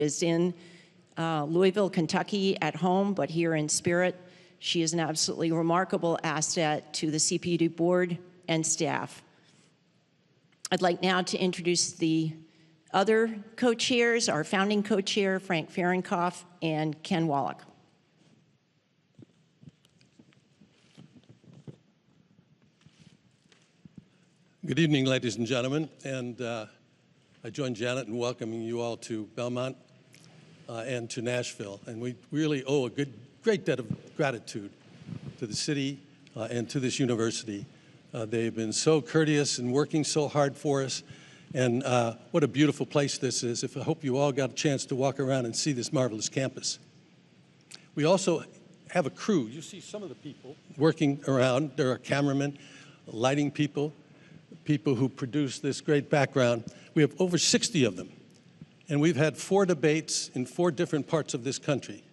is in Louisville, Kentucky at home, but here in spirit. She is an absolutely remarkable asset to the CPUD board and staff. I'd like now to introduce the other co-chairs, our founding co-chair, Frank Fahrenkopf, and Ken Wallach. Good evening, ladies and gentlemen, and I join Janet in welcoming you all to Belmont and to Nashville. And we really owe a great debt of gratitude to the city and to this university. They've been so courteous and working so hard for us. And what a beautiful place this is. I hope you all got a chance to walk around and see this marvelous campus. We also have a crew. You see some of the people working around. There are cameramen, lighting people, people who produce this great background. We have over 60 of them. And we've had 4 debates in 4 different parts of this country.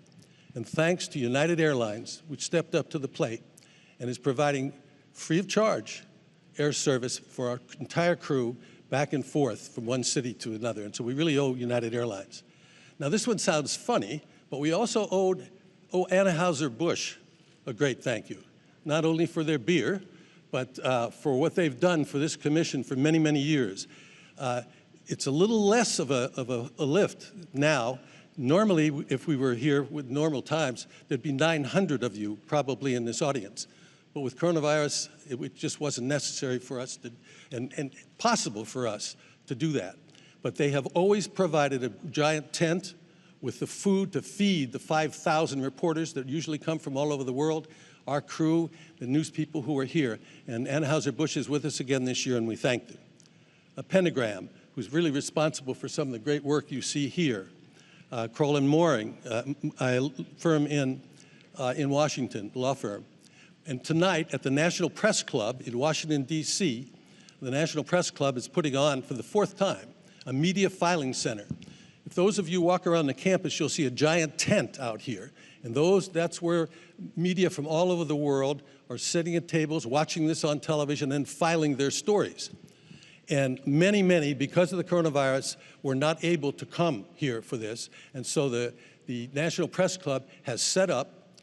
And thanks to United Airlines, which stepped up to the plate and is providing free of charge air service for our entire crew back and forth from one city to another. And so we really owe United Airlines. Now this one sounds funny, but we also owe Anheuser-Busch a great thank you, not only for their beer, but for what they've done for this commission for many, many years. It's a little less of a lift now. Normally, if we were here with normal times, there'd be 900 of you probably in this audience. But with coronavirus, it just wasn't necessary for us to, and possible for us to do that. But they have always provided a giant tent with the food to feed the 5,000 reporters that usually come from all over the world, our crew, the news people who are here. And Anheuser-Busch is with us again this year, and we thank them. A Pentagram, who's really responsible for some of the great work you see here. Crowell & Mooring, a firm in Washington, law firm. And tonight at the National Press Club in Washington, D.C., the National Press Club is putting on for the 4th time a media filing center. If those of you walk around the campus, you'll see a giant tent out here. And that's where media from all over the world are sitting at tables, watching this on television, and filing their stories. And many, many, because of the coronavirus, were not able to come here for this. And so the National Press Club has set up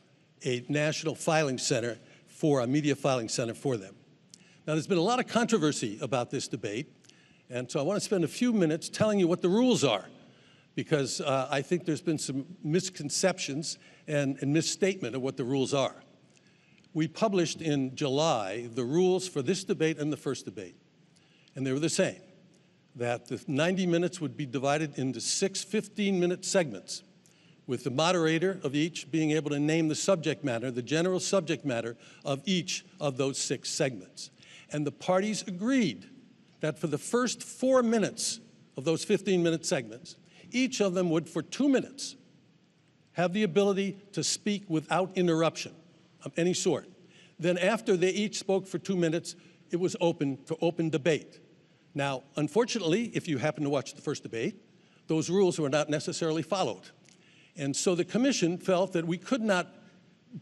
a national filing center a media filing center for them. Now, there's been a lot of controversy about this debate, and so I want to spend a few minutes telling you what the rules are, because I think there's been some misconceptions and misstatement of what the rules are. We published in July the rules for this debate and the first debate, and they were the same, that the 90 minutes would be divided into 6 15-minute segments, with the moderator of each being able to name the subject matter, the general subject matter of each of those 6 segments. And the parties agreed that for the first 4 minutes of those 15-minute segments, each of them would, for 2 minutes, have the ability to speak without interruption of any sort. Then after they each spoke for 2 minutes, it was open for open debate. Now, unfortunately, if you happen to watch the first debate, those rules were not necessarily followed. And so the commission felt that we could not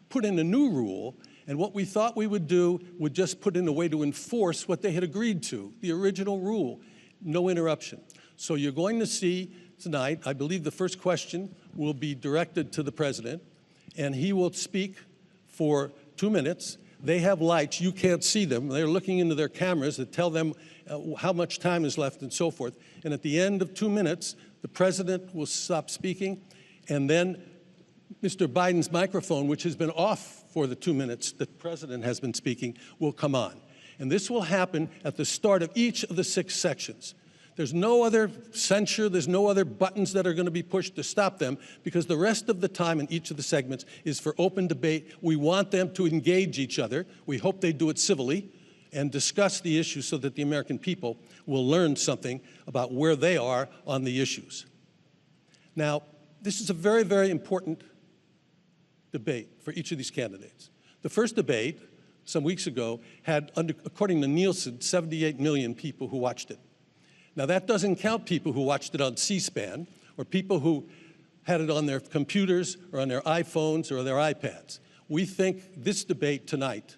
put in a new rule, and what we thought we would do would just put in a way to enforce what they had agreed to, the original rule, no interruption. So you're going to see tonight, I believe the first question will be directed to the president, and he will speak for 2 minutes. They have lights, you can't see them. They're looking into their cameras that tell them how much time is left and so forth. And at the end of 2 minutes, the president will stop speaking, and then Mr. Biden's microphone, which has been off for the 2 minutes that the president has been speaking, will come on. And this will happen at the start of each of the 6 sections. There's no other censure, there's no other buttons that are going to be pushed to stop them, because the rest of the time in each of the segments is for open debate. We want them to engage each other. We hope they do it civilly and discuss the issues so that the American people will learn something about where they are on the issues. Now, this is a very, very important debate for each of these candidates. The first debate, some weeks ago, had, according to Nielsen, 78 million people who watched it. Now, that doesn't count people who watched it on C-SPAN or people who had it on their computers or on their iPhones or their iPads. We think this debate tonight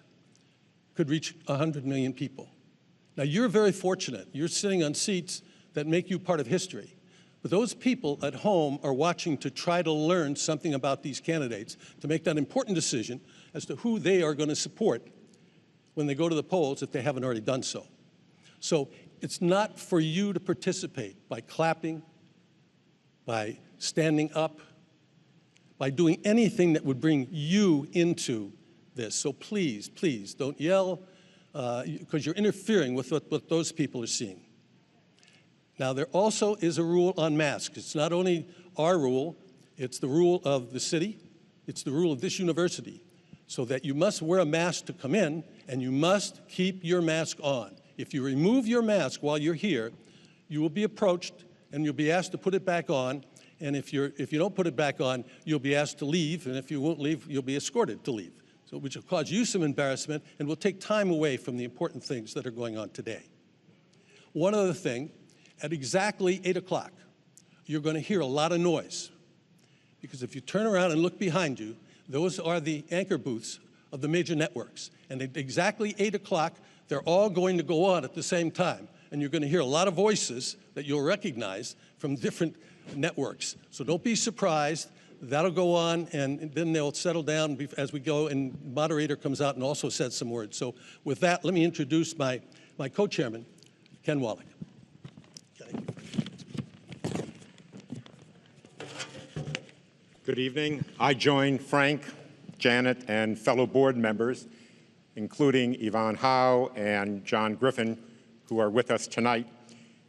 could reach 100 million people. Now, you're very fortunate. You're sitting on seats that make you part of history. But those people at home are watching to try to learn something about these candidates to make that important decision as to who they are going to support when they go to the polls if they haven't already done so. So it's not for you to participate by clapping, by standing up, by doing anything that would bring you into this. So please, please don't yell because you're interfering with what those people are seeing. Now, there also is a rule on masks. It's not only our rule, it's the rule of the city, it's the rule of this university, so that you must wear a mask to come in, and you must keep your mask on. If you remove your mask while you're here, you will be approached, and you'll be asked to put it back on, and if you don't put it back on, you'll be asked to leave, and if you won't leave, you'll be escorted to leave, so which will cause you some embarrassment and will take time away from the important things that are going on today. One other thing, at exactly 8 o'clock, you're going to hear a lot of noise, because if you turn around and look behind you, those are the anchor booths of the major networks. And at exactly 8 o'clock, they're all going to go on at the same time. And you're going to hear a lot of voices that you'll recognize from different networks. So don't be surprised. That'll go on, and then they'll settle down as we go, and moderator comes out and also says some words. So with that, let me introduce my co-chairman, Ken Wallach. Good evening. I join Frank, Janet, and fellow board members, including Yvonne Howe and John Griffin, who are with us tonight,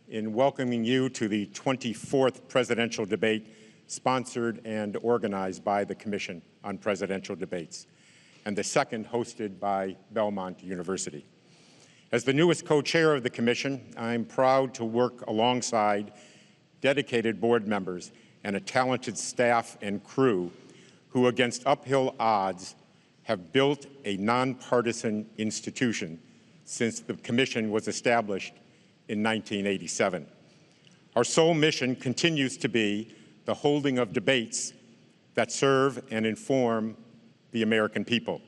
in welcoming you to the 24th presidential debate sponsored and organized by the Commission on Presidential Debates, and the second hosted by Belmont University. As the newest co-chair of the Commission, I'm proud to work alongside dedicated board members and a talented staff and crew who, against uphill odds, have built a nonpartisan institution since the Commission was established in 1987. Our sole mission continues to be the holding of debates that serve and inform the American people.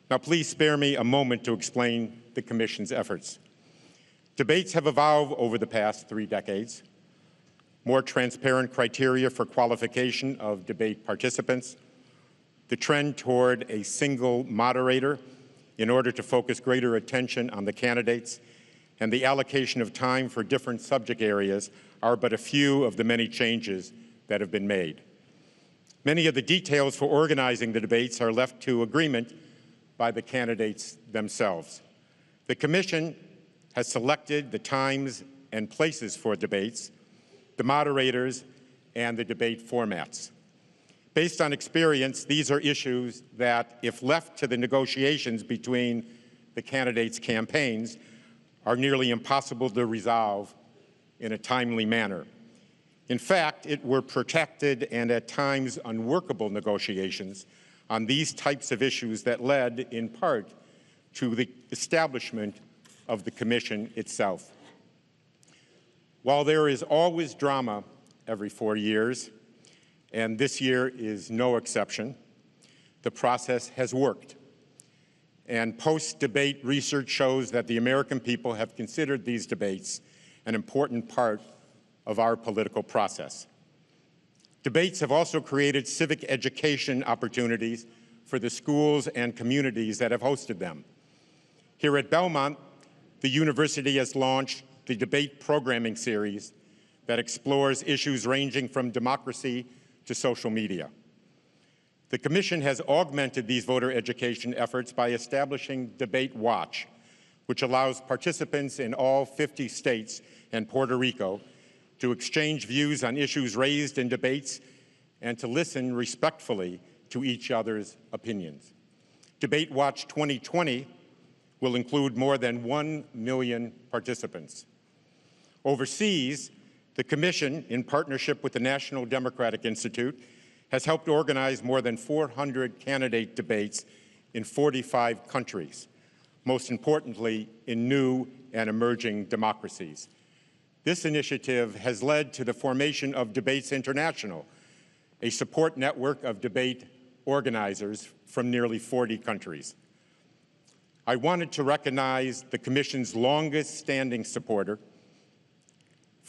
Now, please spare me a moment to explain the Commission's efforts. Debates have evolved over the past 3 decades. More transparent criteria for qualification of debate participants, the trend toward a single moderator in order to focus greater attention on the candidates, and the allocation of time for different subject areas are but a few of the many changes that have been made. Many of the details for organizing the debates are left to agreement by the candidates themselves. The Commission has selected the times and places for debates, the moderators, and the debate formats. Based on experience, these are issues that, if left to the negotiations between the candidates' campaigns, are nearly impossible to resolve in a timely manner. In fact, it were protracted and at times unworkable negotiations on these types of issues that led, in part, to the establishment of the Commission itself. While there is always drama every 4 years, and this year is no exception, the process has worked. And post-debate research shows that the American people have considered these debates an important part of our political process. Debates have also created civic education opportunities for the schools and communities that have hosted them. Here at Belmont, the university has launched the Debate Programming Series that explores issues ranging from democracy to social media. The Commission has augmented these voter education efforts by establishing Debate Watch, which allows participants in all 50 states and Puerto Rico to exchange views on issues raised in debates and to listen respectfully to each other's opinions. Debate Watch 2020 will include more than 1 million participants. Overseas, the Commission, in partnership with the National Democratic Institute, has helped organize more than 400 candidate debates in 45 countries, most importantly, in new and emerging democracies. This initiative has led to the formation of Debates International, a support network of debate organizers from nearly 40 countries. I wanted to recognize the Commission's longest-standing supporter,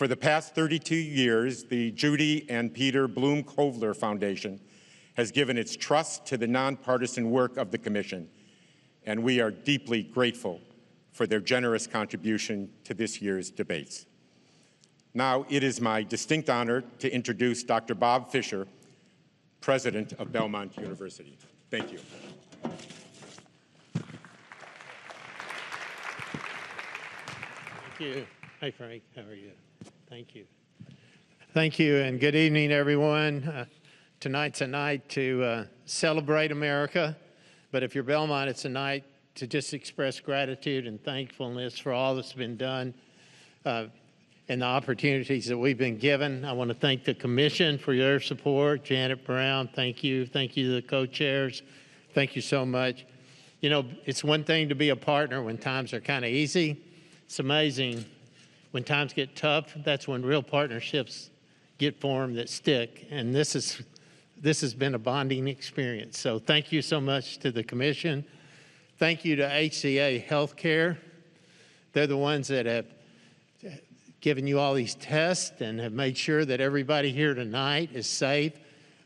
For the past 32 years, the Judy and Peter Bloom Kovler Foundation has given its trust to the nonpartisan work of the Commission, and we are deeply grateful for their generous contribution to this year's debates. Now, it is my distinct honor to introduce Dr. Bob Fisher, President of Belmont University. Thank you. Thank you. Hi, Frank. How are you? Thank you. Thank you, and good evening, everyone. Tonight's a night to celebrate America, but if you're Belmont, it's a night to just express gratitude and thankfulness for all that's been done and the opportunities that we've been given. I want to thank the Commission for your support. Janet Brown, thank you. Thank you to the co-chairs. Thank you so much. You know, it's one thing to be a partner when times are kind of easy. It's amazing when times get tough. That's when real partnerships get formed that stick. And this has been a bonding experience. So thank you so much to the Commission. Thank you to HCA Healthcare. They're the ones that have given you all these tests and have made sure that everybody here tonight is safe.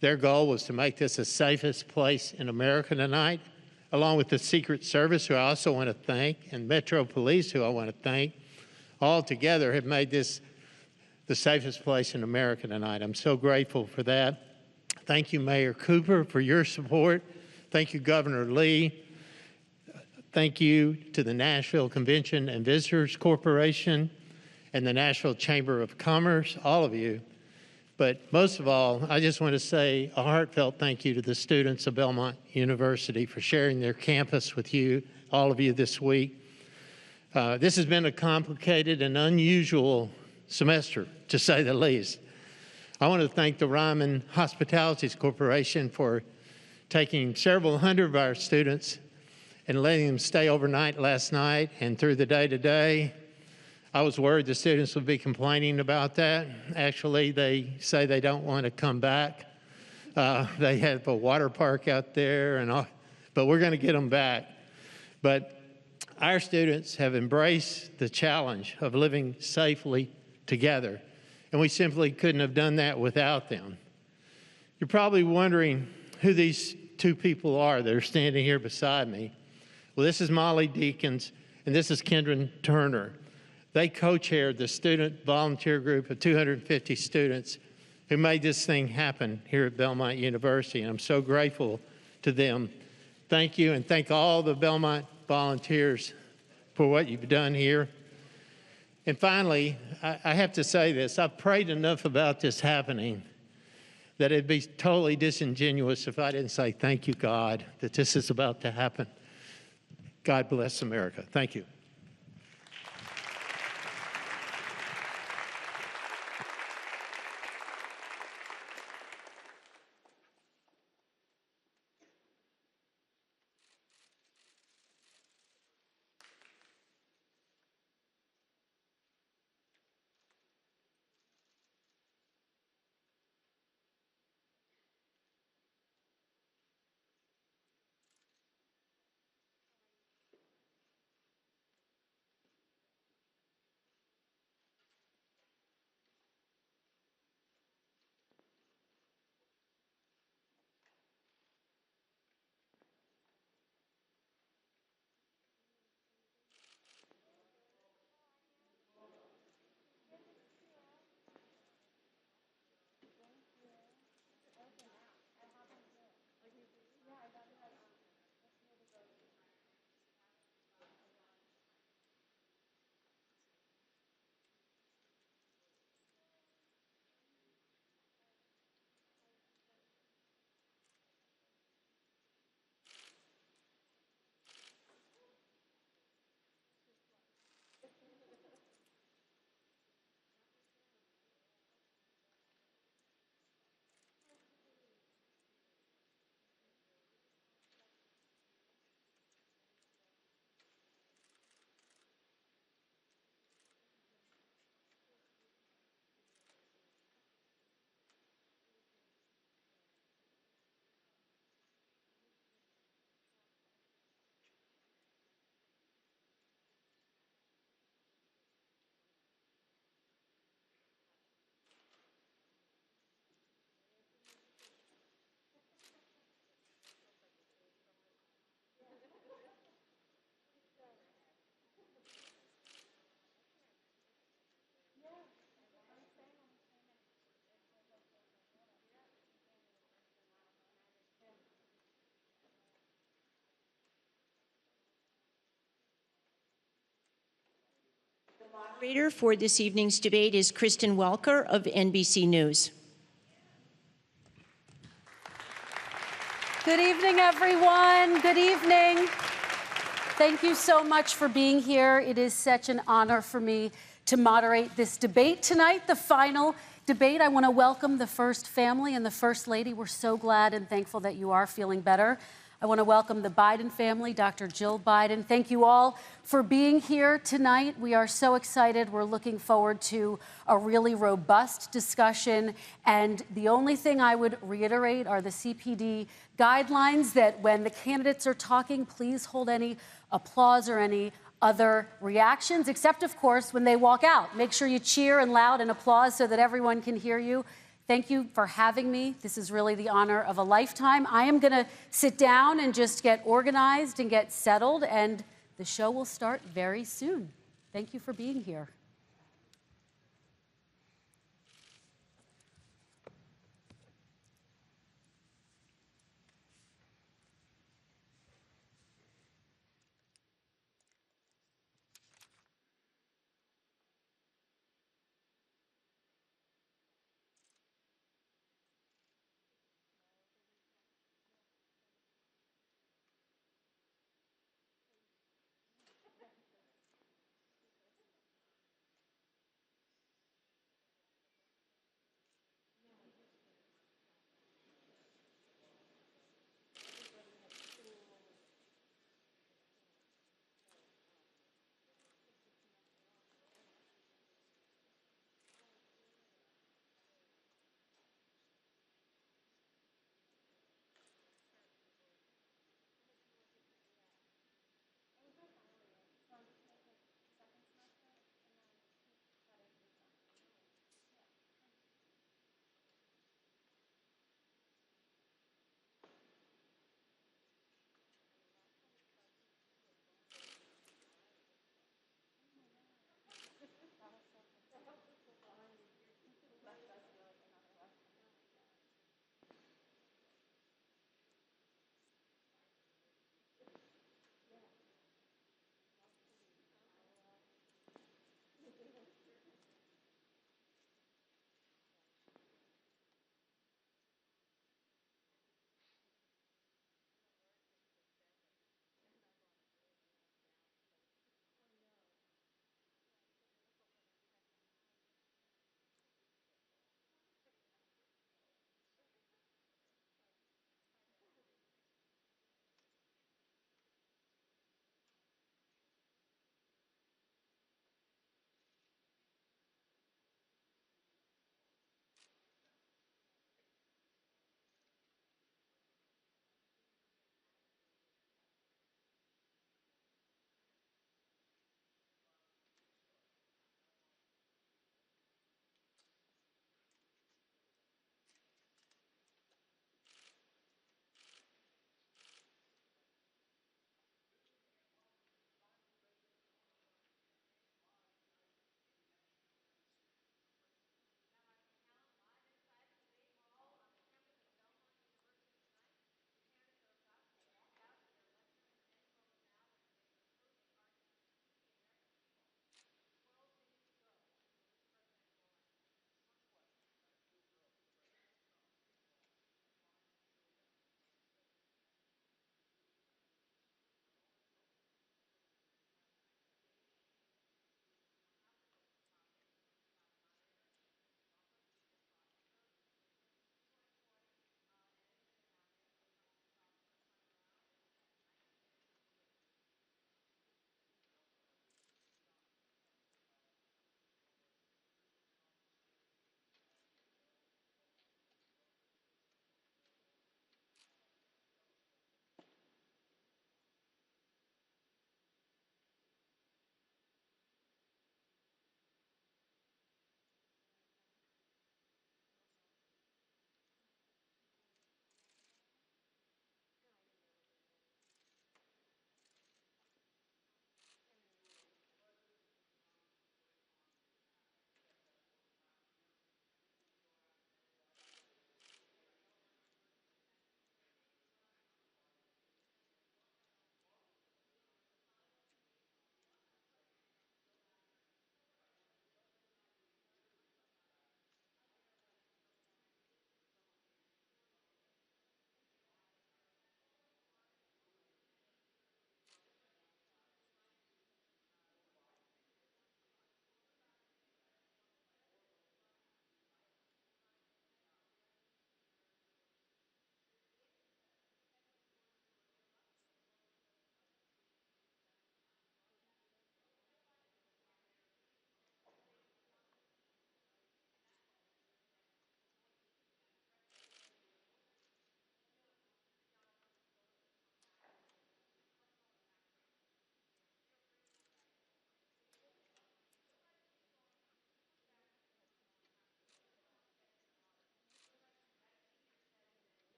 Their goal was to make this the safest place in America tonight, along with the Secret Service, who I also want to thank, and Metro Police, who I want to thank. All together have made this the safest place in America tonight. I'm so grateful for that. Thank you, Mayor Cooper, for your support. Thank you, Governor Lee. Thank you to the Nashville Convention and Visitors Corporation and the Nashville Chamber of Commerce, all of you. But most of all, I just want to say a heartfelt thank you to the students of Belmont University for sharing their campus with you, all of you this week. This has been a complicated and unusual semester, to say the least. I want to thank the Ryman Hospitalities Corporation for taking several hundred of our students and letting them stay overnight last night and through the day today. I was worried the students would be complaining about that. Actually, they say they don't want to come back. They have a water park out there, and all, but we're going to get them back. But our students have embraced the challenge of living safely together, and we simply couldn't have done that without them. You're probably wondering who these two people are that are standing here beside me. Well, this is Molly Deakins, and this is Kendra Turner. They co-chaired the student volunteer group of 250 students who made this thing happen here at Belmont University, and I'm so grateful to them. Thank you, and thank all the Belmont volunteers for what you've done here. And finally, I have to say this. I've prayed enough about this happening that it'd be totally disingenuous if I didn't say thank you, God, that this is about to happen. God bless America. Thank you. Moderator for this evening's debate is Kristen Welker of NBC News. Good evening, everyone. Good evening. Thank you so much for being here. It is such an honor for me to moderate this debate tonight, the final debate. I want to welcome the First Family and the First Lady. We're so glad and thankful that you are feeling better. I want to welcome the Biden family, Dr. Jill Biden. Thank you all for being here tonight. We are so excited. We're looking forward to a really robust discussion. And the only thing I would reiterate are the CPD guidelines that when the candidates are talking, please hold any applause or any other reactions, except, of course, when they walk out. Make sure you cheer and loud and applause so that everyone can hear you. Thank you for having me. This is really the honor of a lifetime. I am going to sit down and just get organized and get settled, and the show will start very soon. Thank you for being here.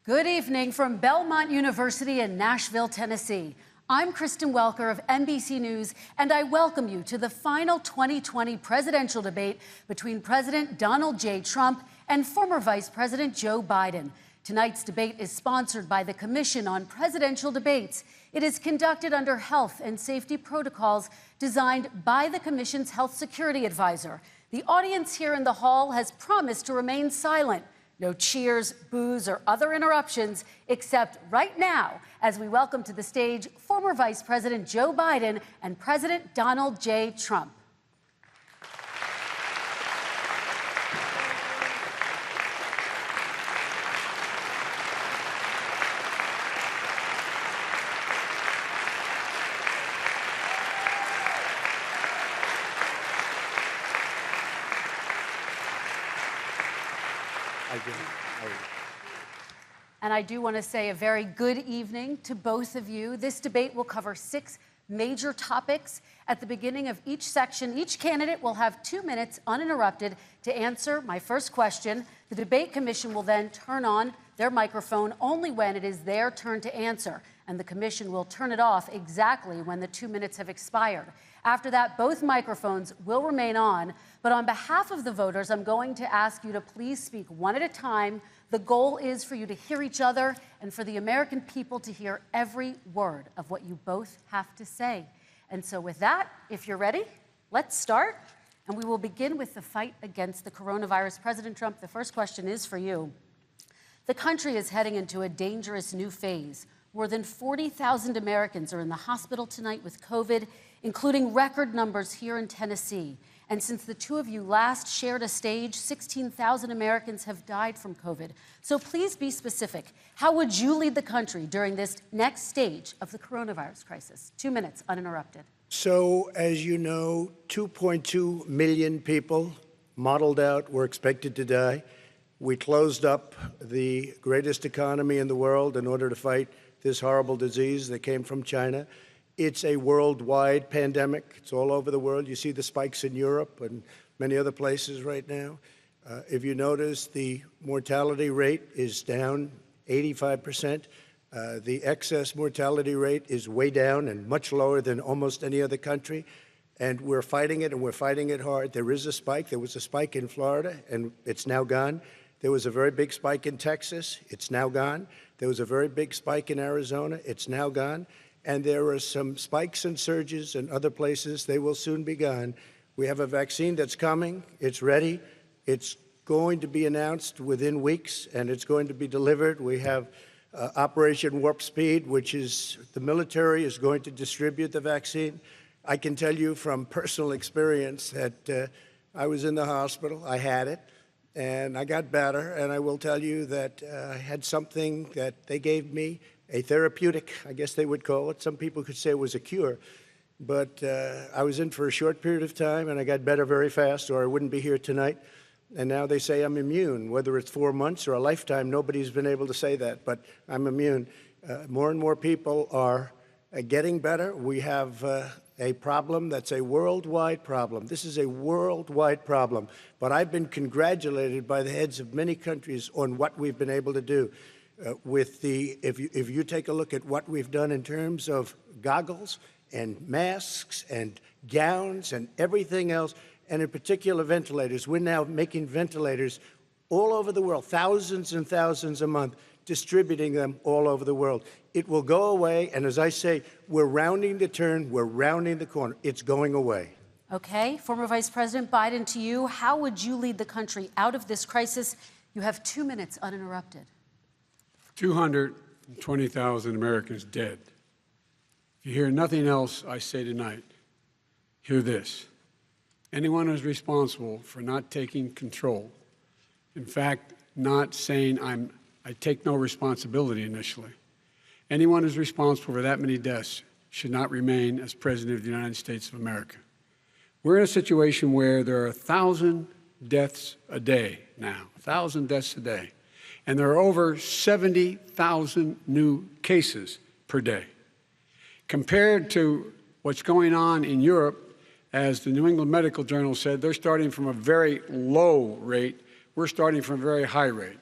Good evening from Belmont University in Nashville, Tennessee. I'm Kristen Welker of NBC News, and I welcome you to the final 2020 presidential debate between President Donald J. Trump and former Vice President Joe Biden. Tonight's debate is sponsored by the Commission on Presidential Debates. It is conducted under health and safety protocols designed by the Commission's health security advisor. The audience here in the hall has promised to remain silent. No cheers, boos, or other interruptions, except right now, as we welcome to the stage former Vice President Joe Biden and President Donald J. Trump. And I do want to say a very good evening to both of you. This debate will cover 6 major topics. At the beginning of each section, each candidate will have 2 minutes uninterrupted to answer my first question. The Debate Commission will then turn on their microphone only when it is their turn to answer, and the Commission will turn it off exactly when the 2 minutes have expired. After that, both microphones will remain on, but on behalf of the voters, I'm going to ask you to please speak one at a time. The goal is for you to hear each other and for the American people to hear every word of what you both have to say. And so with that, if you're ready, let's start. And we will begin with the fight against the coronavirus. President Trump, the first question is for you. The country is heading into a dangerous new phase. More than 40,000 Americans are in the hospital tonight with COVID, including record numbers here in Tennessee. And since the two of you last shared a stage, 16,000 Americans have died from COVID. So please be specific. How would you lead the country during this next stage of the coronavirus crisis? 2 minutes, uninterrupted. So, as you know, 2.2 million people modeled out were expected to die. We closed up the greatest economy in the world in order to fight this horrible disease that came from China. It's a worldwide pandemic. It's all over the world. You see the spikes in Europe and many other places right now. If you notice, the mortality rate is down 85%. The excess mortality rate is way down and much lower than almost any other country. And we're fighting it, and we're fighting it hard. There is a spike. There was a spike in Florida, and it's now gone. There was a very big spike in Texas. It's now gone. There was a very big spike in Arizona. It's now gone. And there are some spikes and surges in other places. They will soon be gone. We have a vaccine that's coming. It's ready. It's going to be announced within weeks, and it's going to be delivered. We have Operation Warp Speed, which is the military is going to distribute the vaccine. I can tell you from personal experience that I was in the hospital. I had it, and I got better. And I will tell you that I had something that they gave me, a therapeutic, I guess they would call it. Some people could say it was a cure. But I was in for a short period of time, and I got better very fast, or I wouldn't be here tonight. And now they say I'm immune. Whether it's 4 months or a lifetime, nobody's been able to say that, but I'm immune. More and more people are getting better. We have a problem that's a worldwide problem. This is a worldwide problem. But I've been congratulated by the heads of many countries on what we've been able to do. If you take a look at what we've done in terms of goggles and masks and gowns and everything else, and in particular ventilators, we're now making ventilators all over the world, thousands and thousands a month, distributing them all over the world. It will go away, and as I say, we're rounding the turn, we're rounding the corner. It's going away. Okay, former Vice President Biden, to you, how would you lead the country out of this crisis? You have 2 minutes uninterrupted. 220,000 Americans dead. If you hear nothing else I say tonight, hear this. Anyone who's responsible for not taking control, in fact, not saying I take no responsibility initially, anyone who's responsible for that many deaths should not remain as President of the United States of America. We're in a situation where there are 1,000 deaths a day now, 1,000 deaths a day. And there are over 70,000 new cases per day. Compared to what's going on in Europe, as the New England Medical Journal said, they're starting from a very low rate. We're starting from a very high rate.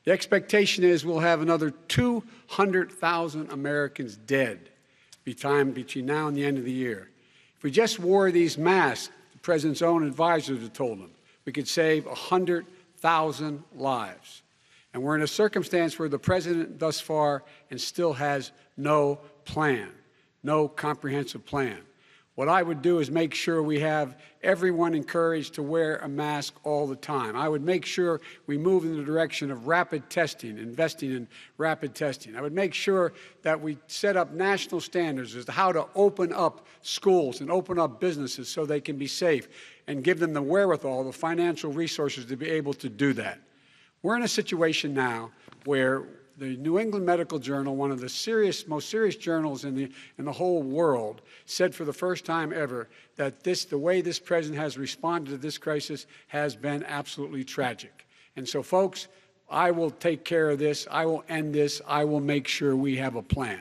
The expectation is we'll have another 200,000 Americans dead between now and the end of the year. If we just wore these masks, the president's own advisors have told him, we could save 100,000 lives. And we're in a circumstance where the president thus far and still has no plan, no comprehensive plan. What I would do is make sure we have everyone encouraged to wear a mask all the time. I would make sure we move in the direction of rapid testing, investing in rapid testing. I would make sure that we set up national standards as to how to open up schools and open up businesses so they can be safe and give them the wherewithal, the financial resources to be able to do that. We're in a situation now where the New England Medical Journal, one of the most serious journals in the whole world, said for the first time ever that the way this president has responded to this crisis has been absolutely tragic. And so, folks, I will take care of this. I will end this. I will make sure we have a plan.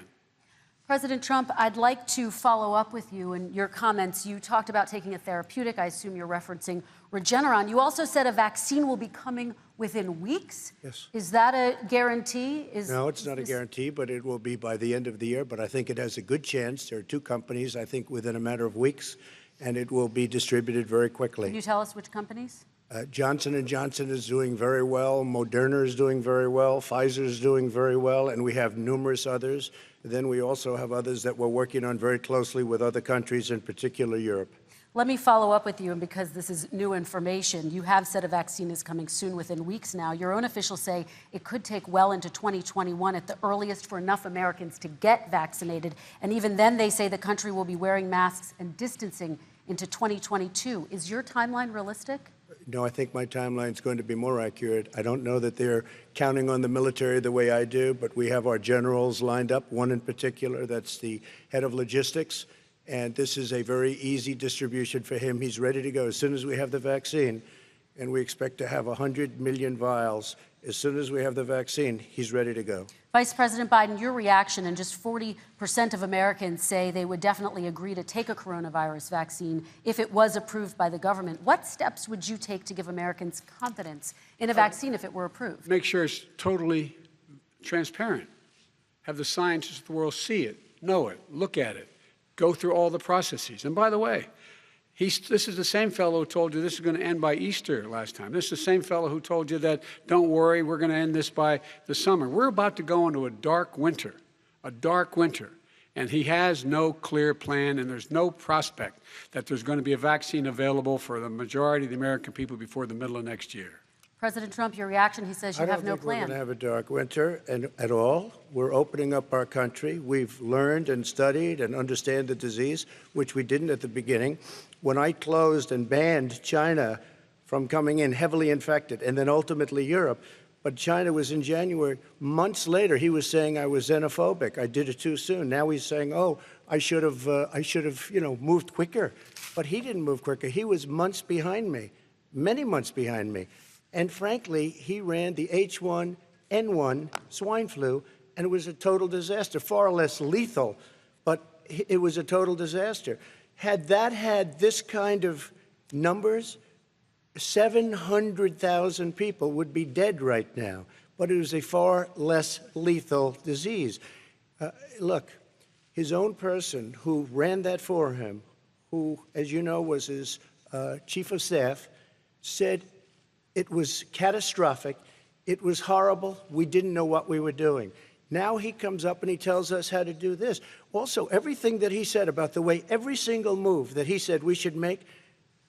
President Trump, I'd like to follow up with you in your comments. You talked about taking a therapeutic. I assume you're referencing Regeneron. You also said a vaccine will be coming within weeks. Yes. Is that a guarantee? No, it's not a guarantee, but it will be by the end of the year. But I think it has a good chance. There are two companies, I think, within a matter of weeks, and it will be distributed very quickly. Can you tell us which companies? Johnson & Johnson is doing very well. Moderna is doing very well. Pfizer is doing very well. And we have numerous others. Then we also have others that we're working on very closely with other countries, in particular Europe. Let me follow up with you, and because this is new information, you have said a vaccine is coming soon, within weeks now. Your own officials say it could take well into 2021 at the earliest for enough Americans to get vaccinated. And even then, they say the country will be wearing masks and distancing into 2022. Is your timeline realistic? No, I think my timeline is going to be more accurate. I don't know that they're counting on the military the way I do, but we have our generals lined up, one in particular, that's the head of logistics. And this is a very easy distribution for him. He's ready to go as soon as we have the vaccine. And we expect to have 100 million vials. As soon as we have the vaccine, he's ready to go. Vice President Biden, your reaction, and just 40% of Americans say they would definitely agree to take a coronavirus vaccine if it was approved by the government. What steps would you take to give Americans confidence in a vaccine if it were approved? Make sure it's totally transparent. Have the scientists of the world see it, know it, look at it, go through all the processes. And by the way, this is the same fellow who told you this is going to end by Easter last time. This is the same fellow who told you that, don't worry, we're going to end this by the summer. We're about to go into a dark winter. And he has no clear plan, and there's no prospect that there's going to be a vaccine available for the majority of the American people before the middle of next year. President Trump, your reaction, he says you have no plan. I don't think we're going to have a dark winter at all. We're opening up our country. We've learned and studied and understand the disease, which we didn't at the beginning. When I closed and banned China from coming in heavily infected, and then ultimately Europe, but China was in January. Months later, he was saying I was xenophobic. I did it too soon. Now he's saying, oh, I should have, moved quicker. But he didn't move quicker. He was months behind me, many months behind me. And frankly, he ran the H1N1 swine flu, and it was a total disaster, far less lethal, but it was a total disaster. Had that had this kind of numbers, 700,000 people would be dead right now, but it was a far less lethal disease. Look, his own person who ran that for him, who, as you know, was his chief of staff, said it was catastrophic, it was horrible, we didn't know what we were doing. Now he comes up and he tells us how to do this. Also, everything that he said about the way every single move that he said we should make,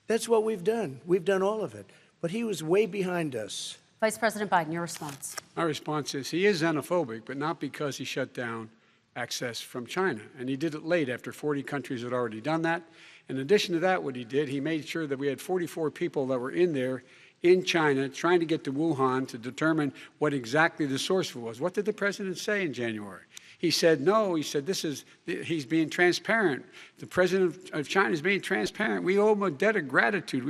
that's what we've done. We've done all of it. But he was way behind us. Vice President Biden, your response. My response is he is xenophobic, but not because he shut down access from China. And he did it late after 40 countries had already done that. In addition to that, what he did, he made sure that we had 44 people that were in there in China trying to get to Wuhan to determine what exactly the source was. What did the president say in January? He said, no, he said, he's being transparent. The president of China is being transparent. We owe him a debt of gratitude.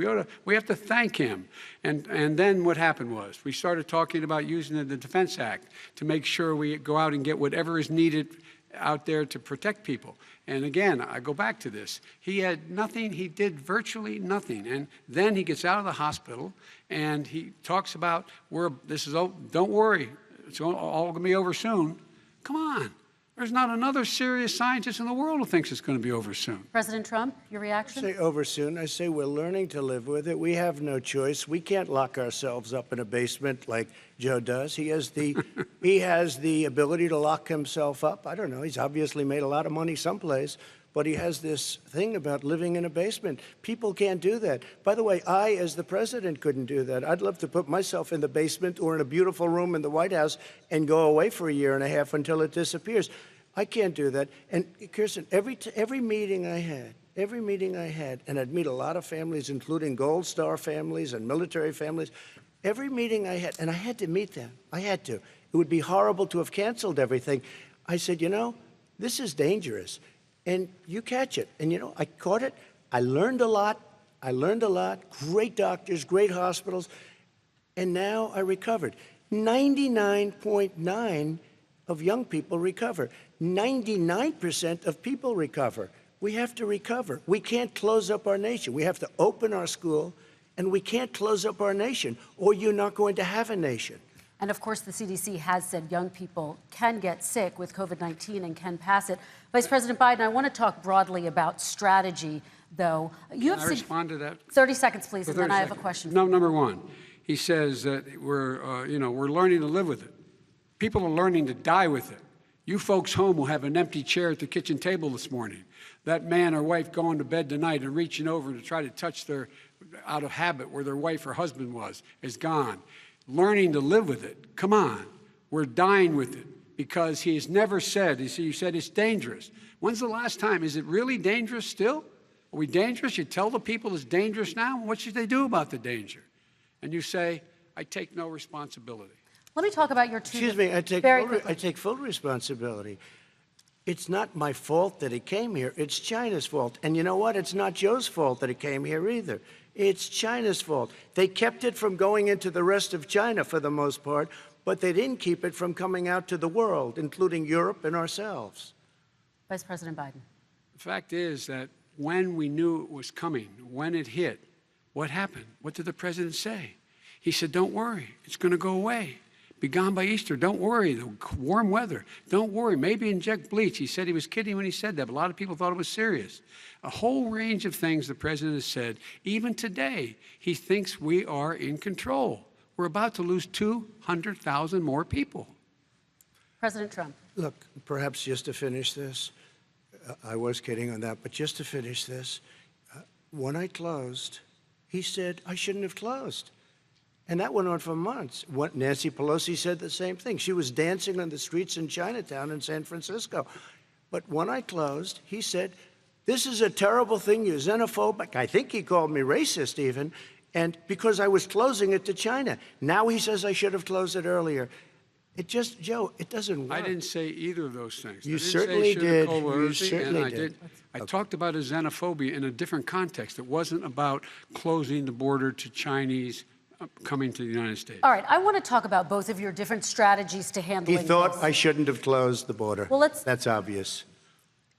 We have to thank him. And then what happened was we started talking about using the Defense Act to make sure we go out and get whatever is needed out there to protect people. And again, I go back to this. He had nothing. He did virtually nothing. And then he gets out of the hospital and he talks about, don't worry, it's all going to be over soon. Come on. There's not another serious scientist in the world who thinks it's going to be over soon. President Trump, your reaction? I say over soon. I say we're learning to live with it. We have no choice. We can't lock ourselves up in a basement like Joe does. He has the ability to lock himself up. I don't know. He's obviously made a lot of money someplace, but he has this thing about living in a basement. People can't do that. By the way, I, as the president, couldn't do that. I'd love to put myself in the basement or in a beautiful room in the White House and go away for a year and a half until it disappears. I can't do that. And Kirsten, every meeting I had, and I'd meet a lot of families, including Gold Star families and military families, every meeting I had, and I had to meet them. I had to. It would be horrible to have canceled everything. I said, this is dangerous. And you catch it. And, I caught it. I learned a lot. Great doctors, great hospitals. And now I recovered. 99.9 of young people recover. 99% of people recover. We have to recover. We can't close up our nation. We have to open our school, and we can't close up our nation, or you're not going to have a nation. And of course, the CDC has said young people can get sick with COVID-19 and can pass it. Vice President Biden, I want to talk broadly about strategy, though. Can I respond to that? 30 seconds, please, and then I have a seconds. question. No, number one, he says that we're learning to live with it. People are learning to die with it. You folks home will have an empty chair at the kitchen table this morning. That man or wife going to bed tonight and reaching over to try to touch out of habit where their wife or husband was, is gone. Learning to live with it. Come on. We're dying with it because he has never said, you said it's dangerous. When's the last time? Is it really dangerous still? Are we dangerous? You tell the people it's dangerous now? What should they do about the danger? And you say, I take no responsibility. Let me talk about your two. Excuse me, I take full responsibility. It's not my fault that it came here. It's China's fault. And you know what? It's not Joe's fault that it came here either. It's China's fault. They kept it from going into the rest of China for the most part, but they didn't keep it from coming out to the world, including Europe and ourselves. Vice President Biden. The fact is that when we knew it was coming, when it hit, what happened? What did the president say? He said, don't worry, it's going to go away. Be gone by Easter. Don't worry. The warm weather. Don't worry. Maybe inject bleach. He said he was kidding when he said that, but a lot of people thought it was serious. A whole range of things the president has said. Even today, he thinks we are in control. We're about to lose 200,000 more people. President Trump. Look, perhaps just to finish this, I was kidding on that, but just to finish this, when I closed, he said I shouldn't have closed. And that went on for months. Nancy Pelosi said the same thing. She was dancing on the streets in Chinatown in San Francisco. But when I closed, he said, this is a terrible thing, you're xenophobic. I think he called me racist even, and because I was closing it to China. Now he says I should have closed it earlier. Joe, it doesn't work. I didn't say either of those things. You certainly did. You certainly did. I talked about a xenophobia in a different context. It wasn't about closing the border to Chinese coming to the United States. All right, I want to talk about both of your different strategies to handling He thought this. I shouldn't have closed the border. Well, that's obvious.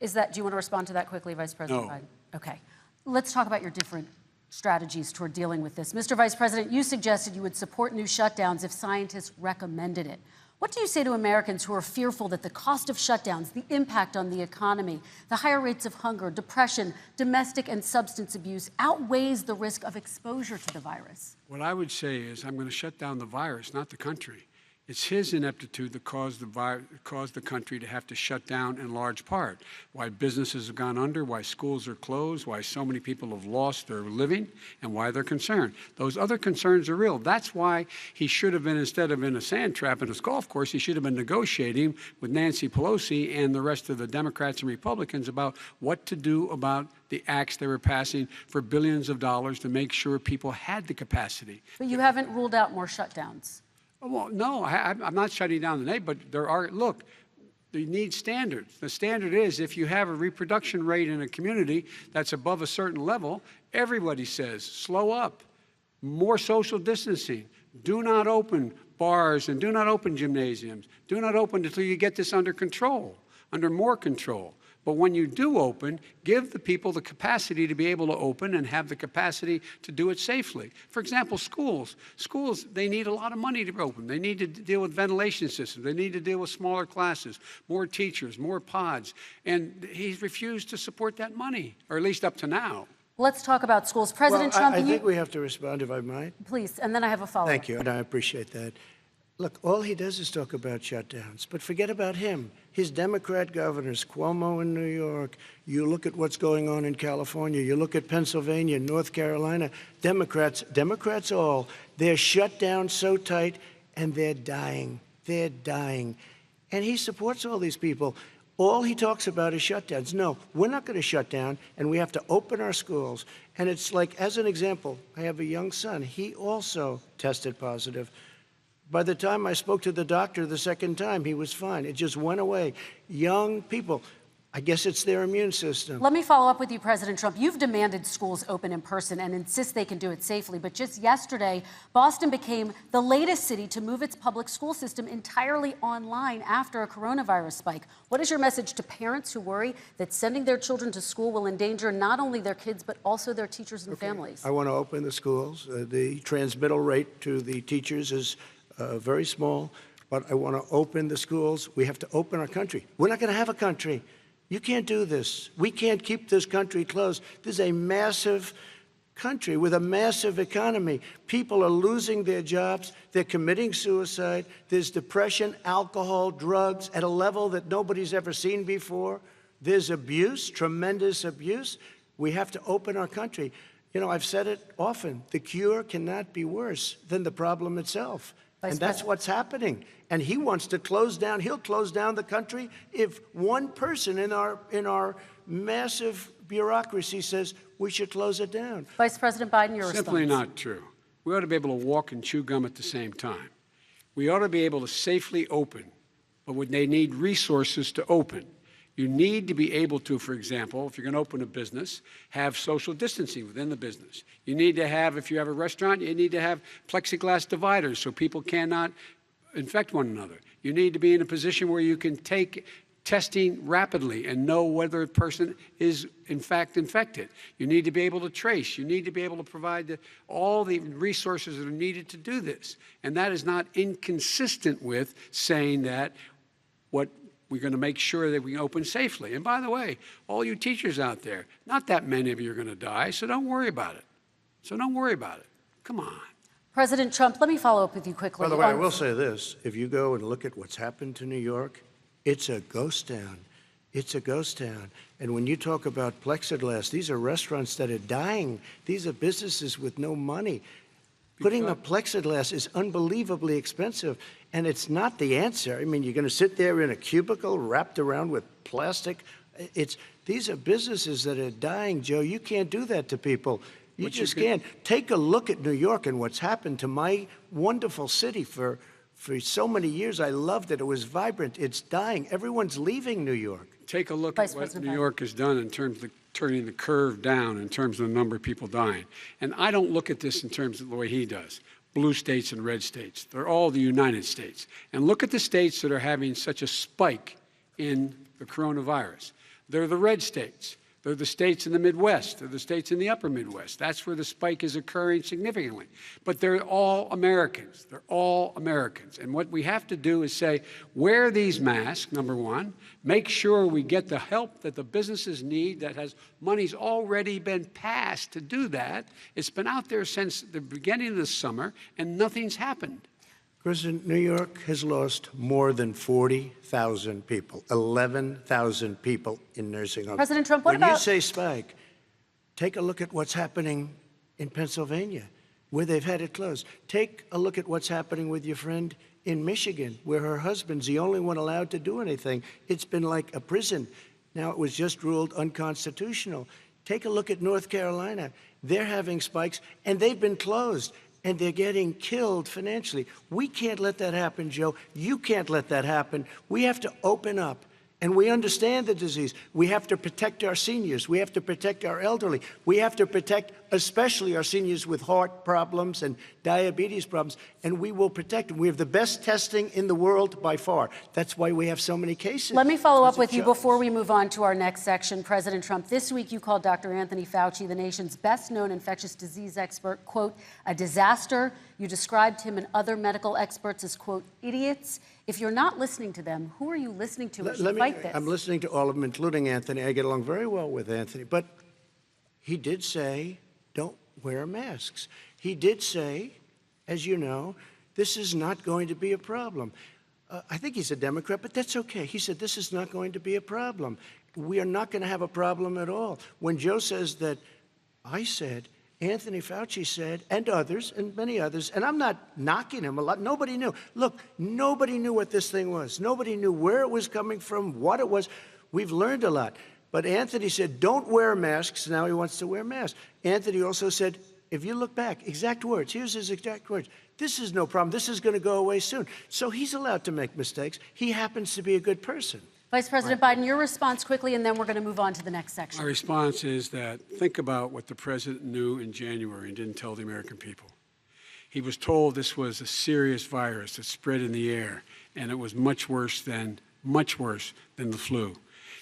Do you want to respond to that quickly, Vice President Biden? Okay. Let's talk about your different strategies toward dealing with this. Mr. Vice President, you suggested you would support new shutdowns if scientists recommended it. What do you say to Americans who are fearful that the cost of shutdowns, the impact on the economy, the higher rates of hunger, depression, domestic and substance abuse outweighs the risk of exposure to the virus? What I would say is I'm going to shut down the virus, not the country. It's his ineptitude that caused the country to have to shut down in large part. Why businesses have gone under, why schools are closed, why so many people have lost their living, and why they're concerned. Those other concerns are real. That's why he should have been, instead of in a sand trap in his golf course, he should have been negotiating with Nancy Pelosi and the rest of the Democrats and Republicans about what to do about the acts they were passing for billions of dollars to make sure people had the capacity. But you haven't ruled out more shutdowns. Well, no, I'm not shutting down the name, but you need standards. The standard is if you have a reproduction rate in a community that's above a certain level, everybody says, slow up, more social distancing, do not open bars and do not open gymnasiums, do not open until you get this under control. under more control. But when you do open, give the people the capacity to be able to open and have the capacity to do it safely. For example, schools. Schools, they need a lot of money to open. They need to deal with ventilation systems. They need to deal with smaller classes, more teachers, more pods. And he's refused to support that money, or at least up to now. Let's talk about schools. President Trump, I think we have to respond, if I might. Please, and then I have a follow-up. Thank you, and I appreciate that. Look, all he does is talk about shutdowns, but forget about him. His Democrat governors, Cuomo in New York, you look at what's going on in California, you look at Pennsylvania, North Carolina, Democrats all, they're shut down so tight and they're dying. They're dying. And he supports all these people. All he talks about is shutdowns. No, we're not going to shut down, and we have to open our schools. And it's like, as an example, I have a young son. He also tested positive. By the time I spoke to the doctor the second time, he was fine. It just went away. Young people, I guess it's their immune system. Let me follow up with you, President Trump. You've demanded schools open in person and insist they can do it safely. But just yesterday, Boston became the latest city to move its public school system entirely online after a coronavirus spike. What is your message to parents who worry that sending their children to school will endanger not only their kids, but also their teachers and families? I want to open the schools. The transmittal rate to the teachers is very small, but I want to open the schools. We have to open our country. We're not going to have a country. You can't do this. We can't keep this country closed. This is a massive country with a massive economy. People are losing their jobs. They're committing suicide. There's depression, alcohol, drugs at a level that nobody's ever seen before. There's abuse, tremendous abuse. We have to open our country. You know, I've said it often. The cure cannot be worse than the problem itself. And that's what's happening. And he wants to close down. He'll close down the country if one person in our massive bureaucracy says we should close it down. Vice President Biden, your response. Simply not true. We ought to be able to walk and chew gum at the same time. We ought to be able to safely open, but when they need resources to open. You need to be able to, for example, if you're going to open a business, have social distancing within the business. You need to have, if you have a restaurant, you need to have plexiglass dividers so people cannot infect one another. You need to be in a position where you can take testing rapidly and know whether a person is, in fact, infected. You need to be able to trace. You need to be able to provide all the resources that are needed to do this. And that is not inconsistent with saying that we're going to make sure that we can open safely. And by the way, all you teachers out there, not that many of you are going to die, so don't worry about it. Come on. President Trump, let me follow up with you quickly. By the way, I will say this. If you go and look at what's happened to New York, it's a ghost town. It's a ghost town. And when you talk about plexiglass, these are restaurants that are dying. These are businesses with no money. Putting up plexiglass is unbelievably expensive, and it's not the answer. I mean, you're going to sit there in a cubicle wrapped around with plastic. These are businesses that are dying, Joe. You can't do that to people. You just can't. Take a look at New York and what's happened to my wonderful city for so many years. I loved it. It was vibrant. It's dying. Everyone's leaving New York. Take a look at what New York has done in terms of turning the curve down in terms of the number of people dying. And I don't look at this in terms of the way he does. Blue states and red states. They're all the United States. And look at the states that are having such a spike in the coronavirus. They're the red states. They're the states in the Midwest. They're the states in the upper Midwest. That's where the spike is occurring significantly. But they're all Americans. They're all Americans. And what we have to do is say, wear these masks, number one. Make sure we get the help that the businesses need that has money's already been passed to do that. It's been out there since the beginning of the summer, and nothing's happened. President, New York has lost more than 40,000 people, 11,000 people in nursing homes. President Trump, what when you say spike, take a look at what's happening in Pennsylvania, where they've had it closed. Take a look at what's happening with your friend in Michigan, where her husband's the only one allowed to do anything. It's been like a prison. Now it was just ruled unconstitutional. Take a look at North Carolina. They're having spikes, and they've been closed. And they're getting killed financially. We can't let that happen, Joe. You can't let that happen. We have to open up. And we understand the disease. We have to protect our seniors. We have to protect our elderly. We have to protect especially our seniors with heart problems and diabetes problems. And we will protect them. We have the best testing in the world by far. That's why we have so many cases. Let me follow up with you before we move on to our next section. President Trump, this week you called Dr. Anthony Fauci, the nation's best-known infectious disease expert, quote, a disaster. You described him and other medical experts as, quote, idiots. If you're not listening to them, who are you listening to as you fight this? I'm listening to all of them, including Anthony. I get along very well with Anthony. But he did say, don't wear masks. He did say, as you know, this is not going to be a problem. I think he's a Democrat, but that's okay. He said, this is not going to be a problem. We are not going to have a problem at all. When Joe says that, I said, Anthony Fauci said, and others, and many others, and I'm not knocking him a lot. Nobody knew. Look, nobody knew what this thing was. Nobody knew where it was coming from, what it was. We've learned a lot. But Anthony said, don't wear masks. Now he wants to wear masks. Anthony also said, if you look back, exact words, here's his exact words. This is no problem. This is going to go away soon. So he's allowed to make mistakes. He happens to be a good person. Vice President Biden, your response quickly, and then we're going to move on to the next section. My response is that think about what the president knew in January and didn't tell the American people. He was told this was a serious virus that spread in the air, and it was much worse than the flu.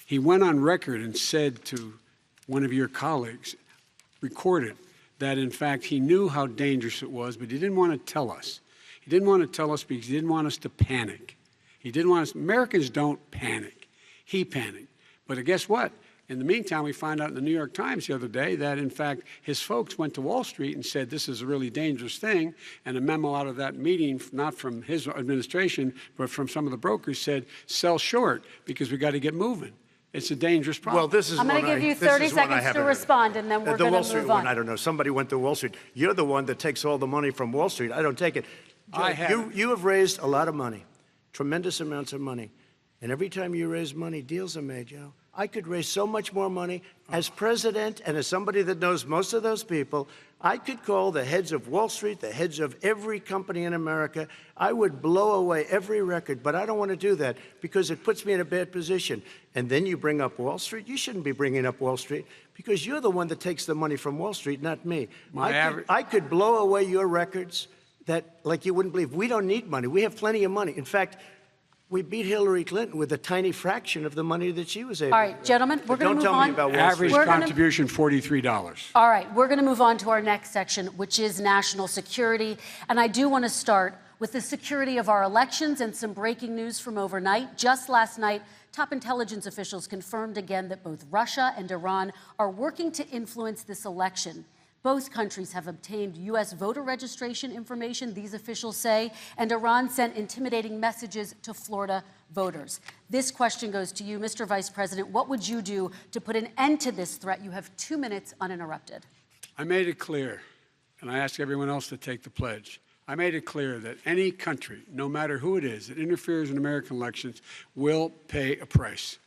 He went on record and said to one of your colleagues, recorded, that in fact he knew how dangerous it was, but he didn't want to tell us. He didn't want to tell us because he didn't want us to panic. He didn't want us. Americans don't panic. He panicked. But guess what? In the meantime, we find out in the New York Times the other day that, in fact, his folks went to Wall Street and said this is a really dangerous thing. And a memo out of that meeting, not from his administration, but from some of the brokers, said sell short because we got to get moving. It's a dangerous problem. Well, this is I'm going to give you 30 seconds to respond, and then we're going to move Street on. one, I don't know. Somebody went to Wall Street. You're the one that takes all the money from Wall Street. I don't take it. You have raised a lot of money, tremendous amounts of money. And every time you raise money, deals are made, Joe. I could raise so much more money. As president and as somebody that knows most of those people, I could call the heads of Wall Street, the heads of every company in America. I would blow away every record, but I don't want to do that because it puts me in a bad position. And then you bring up Wall Street. You shouldn't be bringing up Wall Street because you're the one that takes the money from Wall Street, not me. I could blow away your records that, like you wouldn't believe. We don't need money. We have plenty of money. In fact, we beat Hillary Clinton with a tiny fraction of the money that she was able to. All right, gentlemen, we're going to move on. Don't tell me about Wall Street. Average contribution, $43. All right, we're going to move on to our next section, which is national security. And I do want to start with the security of our elections and some breaking news from overnight. Just last night, top intelligence officials confirmed again that both Russia and Iran are working to influence this election. Both countries have obtained U.S. voter registration information, these officials say, and Iran sent intimidating messages to Florida voters. This question goes to you, Mr. Vice President. What would you do to put an end to this threat? You have 2 minutes uninterrupted. I made it clear, and I ask everyone else to take the pledge. I made it clear that any country, no matter who it is, that interferes in American elections will pay a price.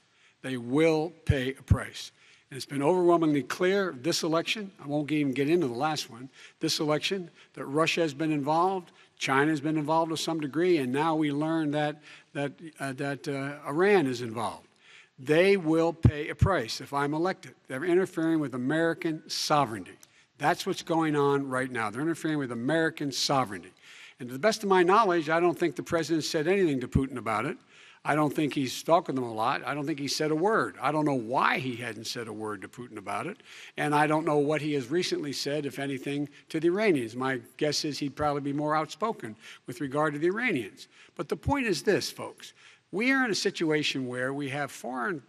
They will pay a price. And it's been overwhelmingly clear this election, I won't even get into the last one, this election, that Russia has been involved, China has been involved to some degree, and now we learn that Iran is involved. They will pay a price if I'm elected. They're interfering with American sovereignty. That's what's going on right now. They're interfering with American sovereignty. And to the best of my knowledge, I don't think the president said anything to Putin about it. I don't think he's talking to them a lot. I don't think he said a word. I don't know why he hadn't said a word to Putin about it. And I don't know what he has recently said, if anything, to the Iranians. My guess is he'd probably be more outspoken with regard to the Iranians. But the point is this, folks. We are in a situation where we have foreign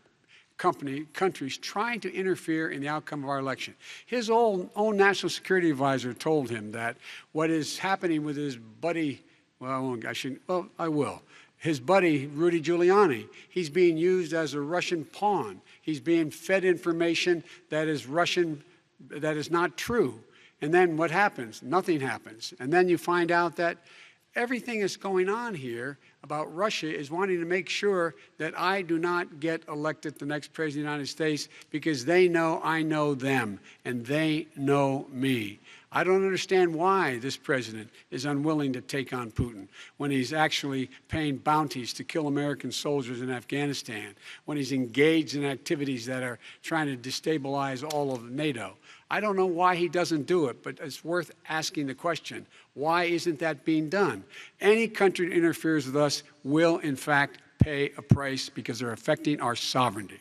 countries trying to interfere in the outcome of our election. His own national security advisor told him that what is happening with his buddy, I will. His buddy, Rudy Giuliani, he's being used as a Russian pawn. He's being fed information that is Russian, that is not true. And then what happens? Nothing happens. And then you find out that everything that's going on here about Russia is wanting to make sure that I do not get elected the next president of the United States because they know I know them and they know me. I don't understand why this president is unwilling to take on Putin when he's actually paying bounties to kill American soldiers in Afghanistan, when he's engaged in activities that are trying to destabilize all of NATO. I don't know why he doesn't do it, but it's worth asking the question, why isn't that being done? Any country that interferes with us will, in fact, pay a price because they're affecting our sovereignty.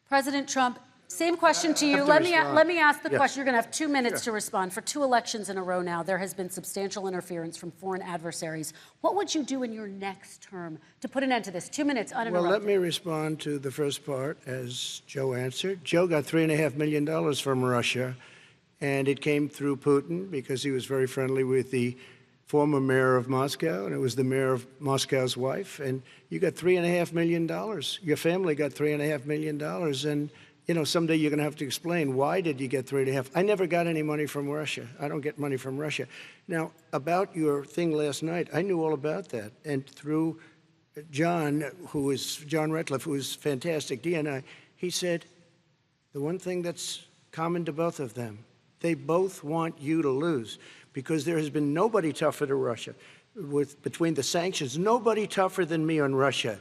President Trump, same question to you. Let me ask the question. You're going to have 2 minutes to respond. For 2 elections in a row now, there has been substantial interference from foreign adversaries. What would you do in your next term to put an end to this? 2 minutes uninterrupted. Well, let me respond to the first part, as Joe answered. Joe got $3.5 million from Russia, and it came through Putin because he was very friendly with the former mayor of Moscow, and it was the mayor of Moscow's wife. And you got $3.5 million. Your family got $3.5 million, and you know, someday you're going to have to explain, why did you get 3.5? I never got any money from Russia. I don't get money from Russia. Now, about your thing last night, I knew all about that. And through John Ratcliffe, who is fantastic, DNI, he said, the one thing that's common to both of them, they both want you to lose because there has been nobody tougher to Russia. Between the sanctions, nobody tougher than me on Russia.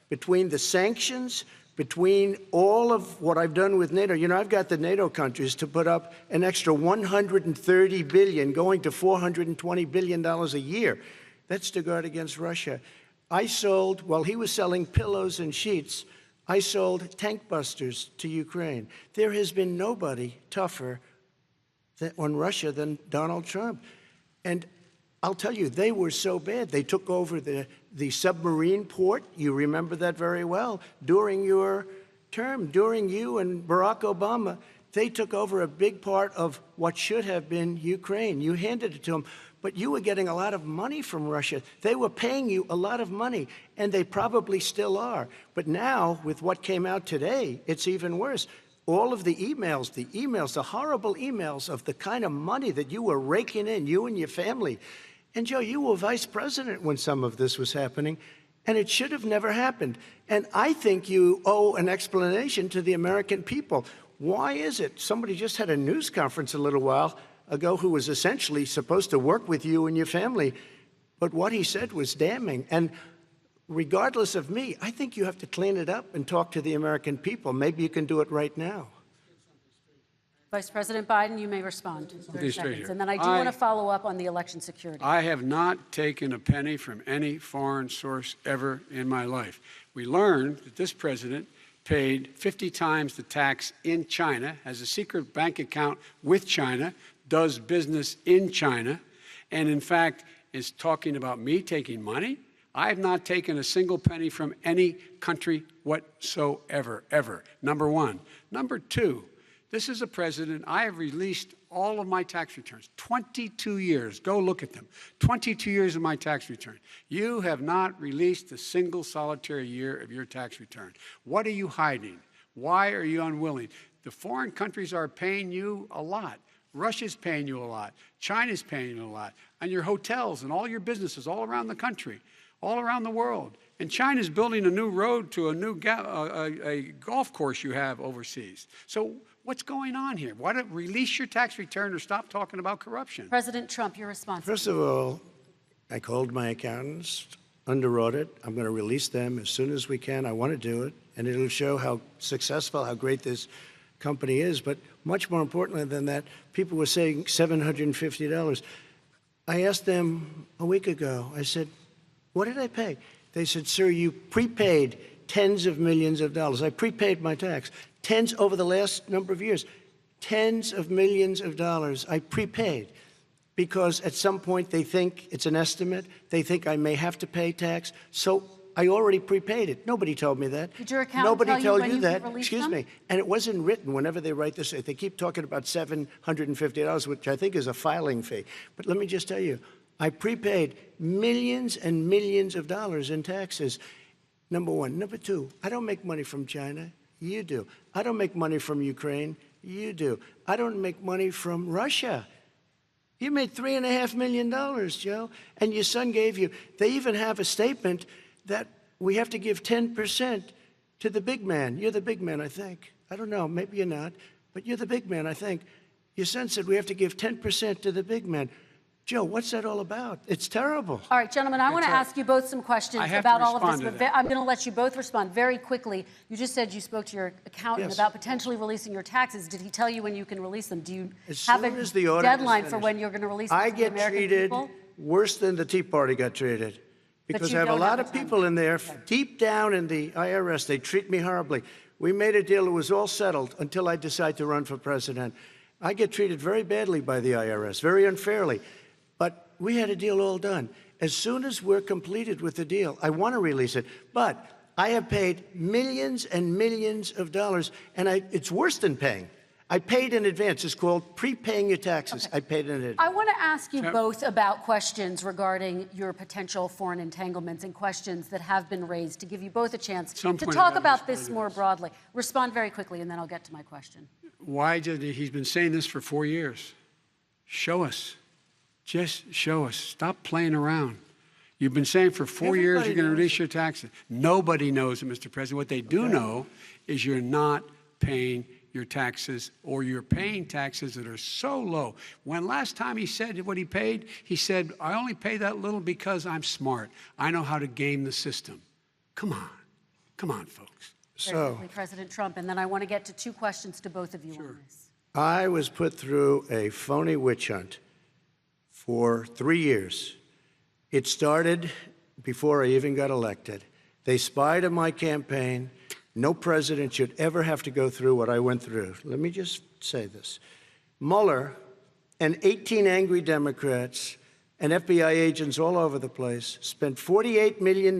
Between the sanctions, between all of what I've done with NATO, you know, I've got the NATO countries to put up an extra $130 billion, going to $420 billion a year. That's to guard against Russia. I sold, while he was selling pillows and sheets, I sold tank busters to Ukraine. There has been nobody tougher on Russia than Donald Trump. And I'll tell you, they were so bad. They took over the submarine port. You remember that very well. During your term, during you and Barack Obama, they took over a big part of what should have been Ukraine. You handed it to them, but you were getting a lot of money from Russia. They were paying you a lot of money, and they probably still are. But now, with what came out today, it's even worse. All of the emails, the horrible emails of the kind of money that you were raking in, you and your family. And Joe, you were vice president when some of this was happening, and it should have never happened. And I think you owe an explanation to the American people. Why is it? Somebody just had a news conference a little while ago who was essentially supposed to work with you and your family, but what he said was damning. And regardless of me, I think you have to clean it up and talk to the American people. Maybe you can do it right now. Vice President Biden, you may respond. 30 seconds. And then I do want to follow up on the election security. I have not taken a penny from any foreign source ever in my life. We learned that this president paid 50 times the tax in China, has a secret bank account with China, does business in China, and in fact is talking about me taking money. I have not taken a single penny from any country whatsoever, ever. Number one. Number two, this is a president, I have released all of my tax returns, 22 years. Go look at them. 22 years of my tax return. You have not released a single solitary year of your tax return. What are you hiding? Why are you unwilling? The foreign countries are paying you a lot. Russia's paying you a lot. China's paying you a lot. And your hotels and all your businesses all around the country, all around the world. And China's building a new road to a new a golf course you have overseas. So what's going on here? Why don't release your tax return or stop talking about corruption? President Trump, your response. First of all, I called my accountants, under audit. I'm going to release them as soon as we can. I want to do it, and it'll show how successful, how great this company is. But much more importantly than that, people were saying $750. I asked them a week ago, I said, what did I pay? They said, sir, you prepaid tens of millions of dollars. I prepaid my tax. Tens over the last number of years. Tens of millions of dollars I prepaid because at some point they think it's an estimate. They think I may have to pay tax. So I already prepaid it. Nobody told me that. Did your accountant Nobody tell told when you that. released Excuse them? me. And it wasn't written whenever they write this. They keep talking about $750, which I think is a filing fee. But let me just tell you, I prepaid millions and millions of dollars in taxes. Number one. Number two, I don't make money from China. You do. I don't make money from Ukraine. You do. I don't make money from Russia. You made $3.5 million, Joe, and your son gave you. They even have a statement that we have to give 10% to the big man. You're the big man, I think. I don't know, maybe you're not, but you're the big man, I think. Your son said we have to give 10% to the big man. Joe, what's that all about? It's terrible. All right, gentlemen, I want to ask you both some questions about all of this, but I'm going to let you both respond very quickly. You just said you spoke to your accountant about potentially releasing your taxes. Did he tell you when you can release them? Do you have a deadline for when you're going to release them to the American people? I get treated worse than the Tea Party got treated. Because I have a lot of people in there, deep down in the IRS, they treat me horribly. We made a deal, it was all settled until I decide to run for president. I get treated very badly by the IRS, very unfairly. But we had a deal all done. As soon as we're completed with the deal, I want to release it. But I have paid millions and millions of dollars, and it's worse than paying. I paid in advance. It's called prepaying your taxes. I paid in advance. I want to ask you both about questions regarding your potential foreign entanglements and questions that have been raised to give you both a chance to talk about this more broadly. Respond very quickly, and then I'll get to my question. Why did he's been saying this for 4 years? Show us. Just show us. Stop playing around. You've been saying for 4 years you're going to release your taxes. Nobody knows it, Mr. President. What they do know is you're not paying your taxes, or you're paying taxes that are so low. When last time he said what he paid, he said, I only pay that little because I'm smart. I know how to game the system. Come on. Come on, folks. Very quickly, President Trump, and then I want to get to two questions to both of you on this. I was put through a phony witch hunt for 3 years. It started before I even got elected. They spied on my campaign. No president should ever have to go through what I went through. Let me just say this. Mueller and 18 angry Democrats and FBI agents all over the place spent $48 million.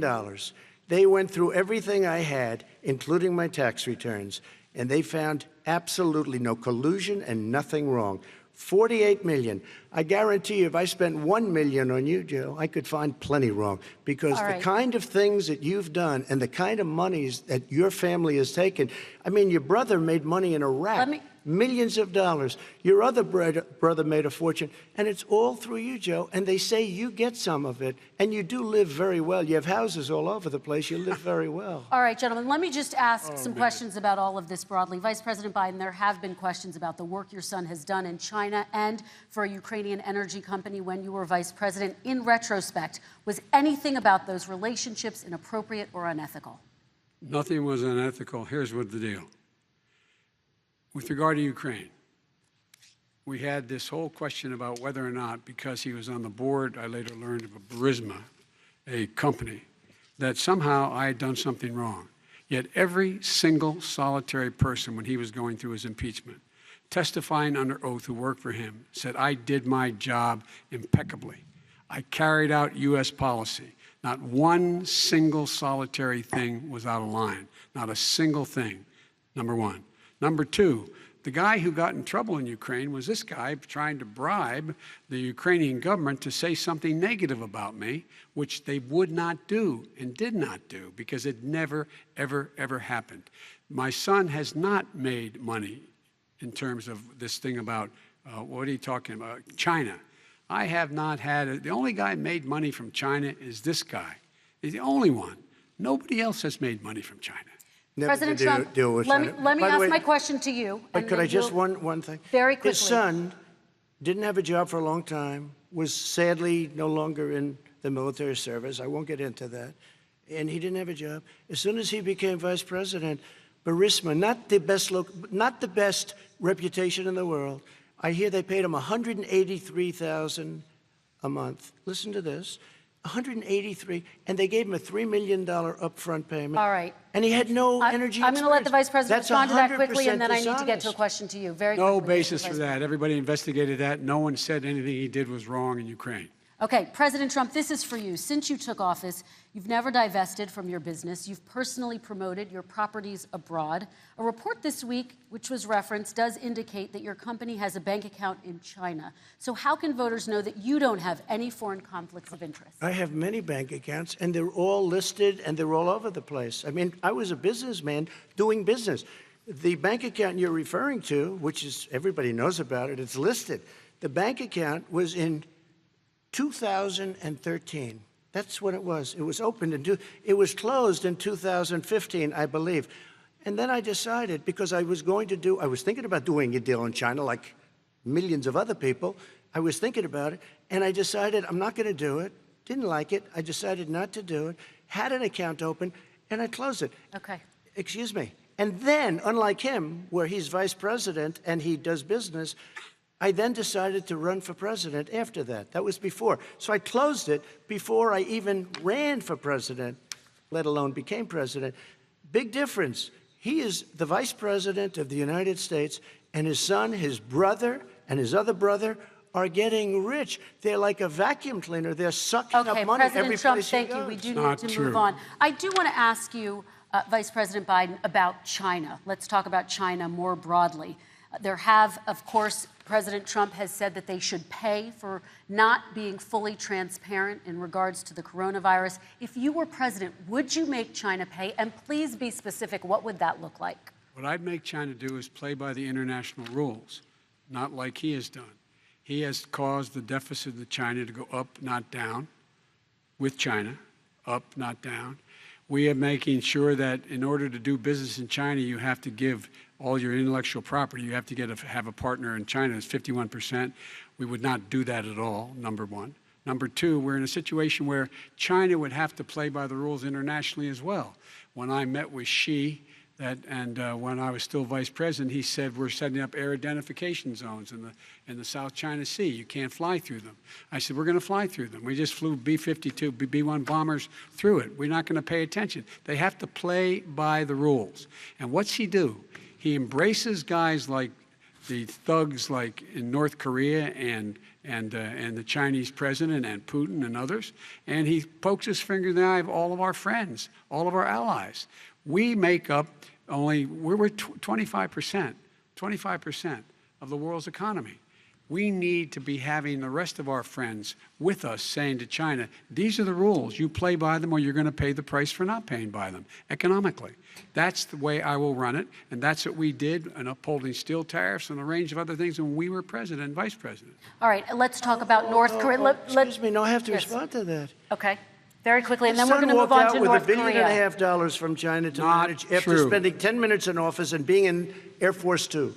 They went through everything I had, including my tax returns, and they found absolutely no collusion and nothing wrong. $48 million. I guarantee you, if I spent $1 million on you, Joe, I could find plenty wrong. Because the kind of things that you've done and the kind of monies that your family has taken, I mean, your brother made money in Iraq, millions of dollars. Your other brother made a fortune, and it's all through you, Joe. And they say you get some of it, and you do live very well. You have houses all over the place. You live very well. All right, gentlemen, let me just ask some questions about all of this broadly. Vice President Biden, there have been questions about the work your son has done in China and for a Ukrainian energy company when you were vice president. In retrospect, was anything about those relationships inappropriate or unethical? Nothing was unethical. Here's what the deal. With regard to Ukraine, we had this whole question about whether or not, because he was on the board, I later learned of a Burisma, a company, that somehow I had done something wrong. Yet every single solitary person, when he was going through his impeachment, testifying under oath who worked for him, said, I did my job impeccably. I carried out U.S. policy. Not one single solitary thing was out of line. Not a single thing, number one. Number two, the guy who got in trouble in Ukraine was this guy trying to bribe the Ukrainian government to say something negative about me, which they would not do and did not do because it never, ever, ever happened. My son has not made money in terms of this thing about, what are you talking about, China. I have not had, the only guy made money from China is this guy. He's the only one. Nobody else has made money from China. President Trump, let me ask my question to you. But could I just one thing? Very quickly. His son didn't have a job for a long time, was sadly no longer in the military service. I won't get into that. And he didn't have a job. As soon as he became vice president, Burisma, not the best reputation in the world. I hear they paid him $183,000 a month. Listen to this. $183, and they gave him a $3 million upfront payment. All right. And he had no energy I'm going to let the Vice President respond to that quickly, and then I need to get dishonest. to a question to you. Very No quickly, basis for that. Everybody investigated that. No one said anything he did was wrong in Ukraine. Okay, President Trump, this is for you. Since you took office, you've never divested from your business. You've personally promoted your properties abroad. A report this week, which was referenced, does indicate that your company has a bank account in China. So how can voters know that you don't have any foreign conflicts of interest? I have many bank accounts, and they're all listed, and they're all over the place. I mean, I was a businessman doing business. The bank account you're referring to, which is everybody knows about it, it's listed. The bank account was in 2013. That's when it was. It was opened it was closed in 2015, I believe. And then I decided, because I was thinking about doing a deal in China like millions of other people. I was thinking about it, and I decided I'm not going to do it. Didn't like it. I decided not to do it. Had an account open, and I closed it. Okay. Excuse me. And then, unlike him, where he's vice president and he does business, I then decided to run for president after that. That was before. So I closed it before I even ran for president, let alone became president. Big difference. He is the vice president of the United States, and his son, his brother, and his other brother are getting rich. They're like a vacuum cleaner. They're sucking up money every President Trump, place thank he you. goes. We do Not need to true. move on. I do want to ask you, Vice President Biden, about China. Let's talk about China more broadly. Of course, President Trump has said that they should pay for not being fully transparent in regards to the coronavirus. If you were president, would you make China pay? And please be specific. What would that look like? What I'd make China do is play by the international rules, not like he has done. He has caused the deficit of China to go up, not down, with China, up, not down. We are making sure that in order to do business in China, you have to give all your intellectual property. You have to have a partner in China. It's 51%. We would not do that at all, number one. Number two, we're in a situation where China would have to play by the rules internationally as well. When I met with Xi, when I was still vice president, he said we're setting up air identification zones in the South China Sea. You can't fly through them. I said we're going to fly through them. We just flew B-52, B-1 bombers through it. We're not going to pay attention. They have to play by the rules. And what's he do? He embraces guys like the thugs like in North Korea and the Chinese president and Putin and others, and he pokes his finger in the eye of all of our friends, all of our allies. We make up we're 25% of the world's economy. We need to be having the rest of our friends with us saying to China, these are the rules. You play by them or you're going to pay the price for not paying by them economically. That's the way I will run it, and that's what we did in upholding steel tariffs and a range of other things when we were president and vice president. All right, let's talk about North Korea. Excuse me, no, I have to respond to that. Okay, very quickly, and then His we're son going to move on to walked out North with $1.5 Korea. billion from China to Not manage after true. spending 10 minutes in office and being in Air Force Two,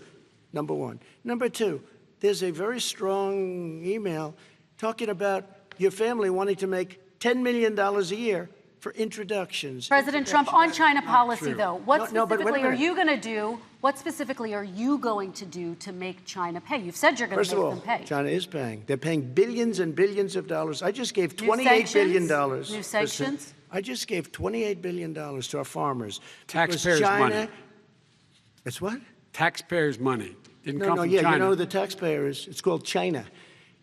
number one. Number two, there's a very strong email talking about your family wanting to make $10 million a year for introductions. President Trump, on China policy, though, what No, but wait a specifically are minute. you going to do? What specifically are you going to do to make China pay? You've said you're going First to of make all, them pay. China is paying. They're paying billions and billions of dollars. I just gave New $28 billion. sanctions? New sanctions? I just gave $28 billion to our farmers. Taxpayers' Because China, money. It's what? Taxpayers' money. Didn't come from Yeah, China. you know who the taxpayer is. It's called China.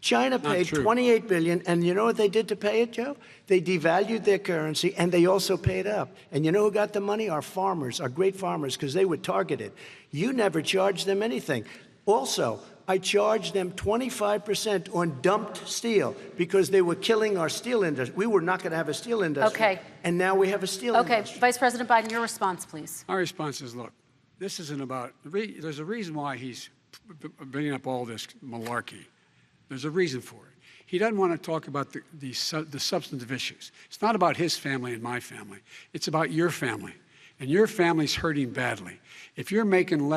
China paid true. $28 billion, and you know what they did to pay it, Joe? They devalued their currency, and they also paid up. And you know who got the money? Our farmers, our great farmers, because they were targeted. You never charged them anything. Also, I charged them 25% on dumped steel because they were killing our steel industry. We were not going to have a steel industry. Okay. And now we have a steel Okay, industry. Vice President Biden, your response, please. Our response is, look, this isn't about, there's a reason why he's bringing up all this malarkey. There's a reason for it. He doesn't want to talk about the substantive issues. It's not about his family and my family. It's about your family. And your family's hurting badly. If you're making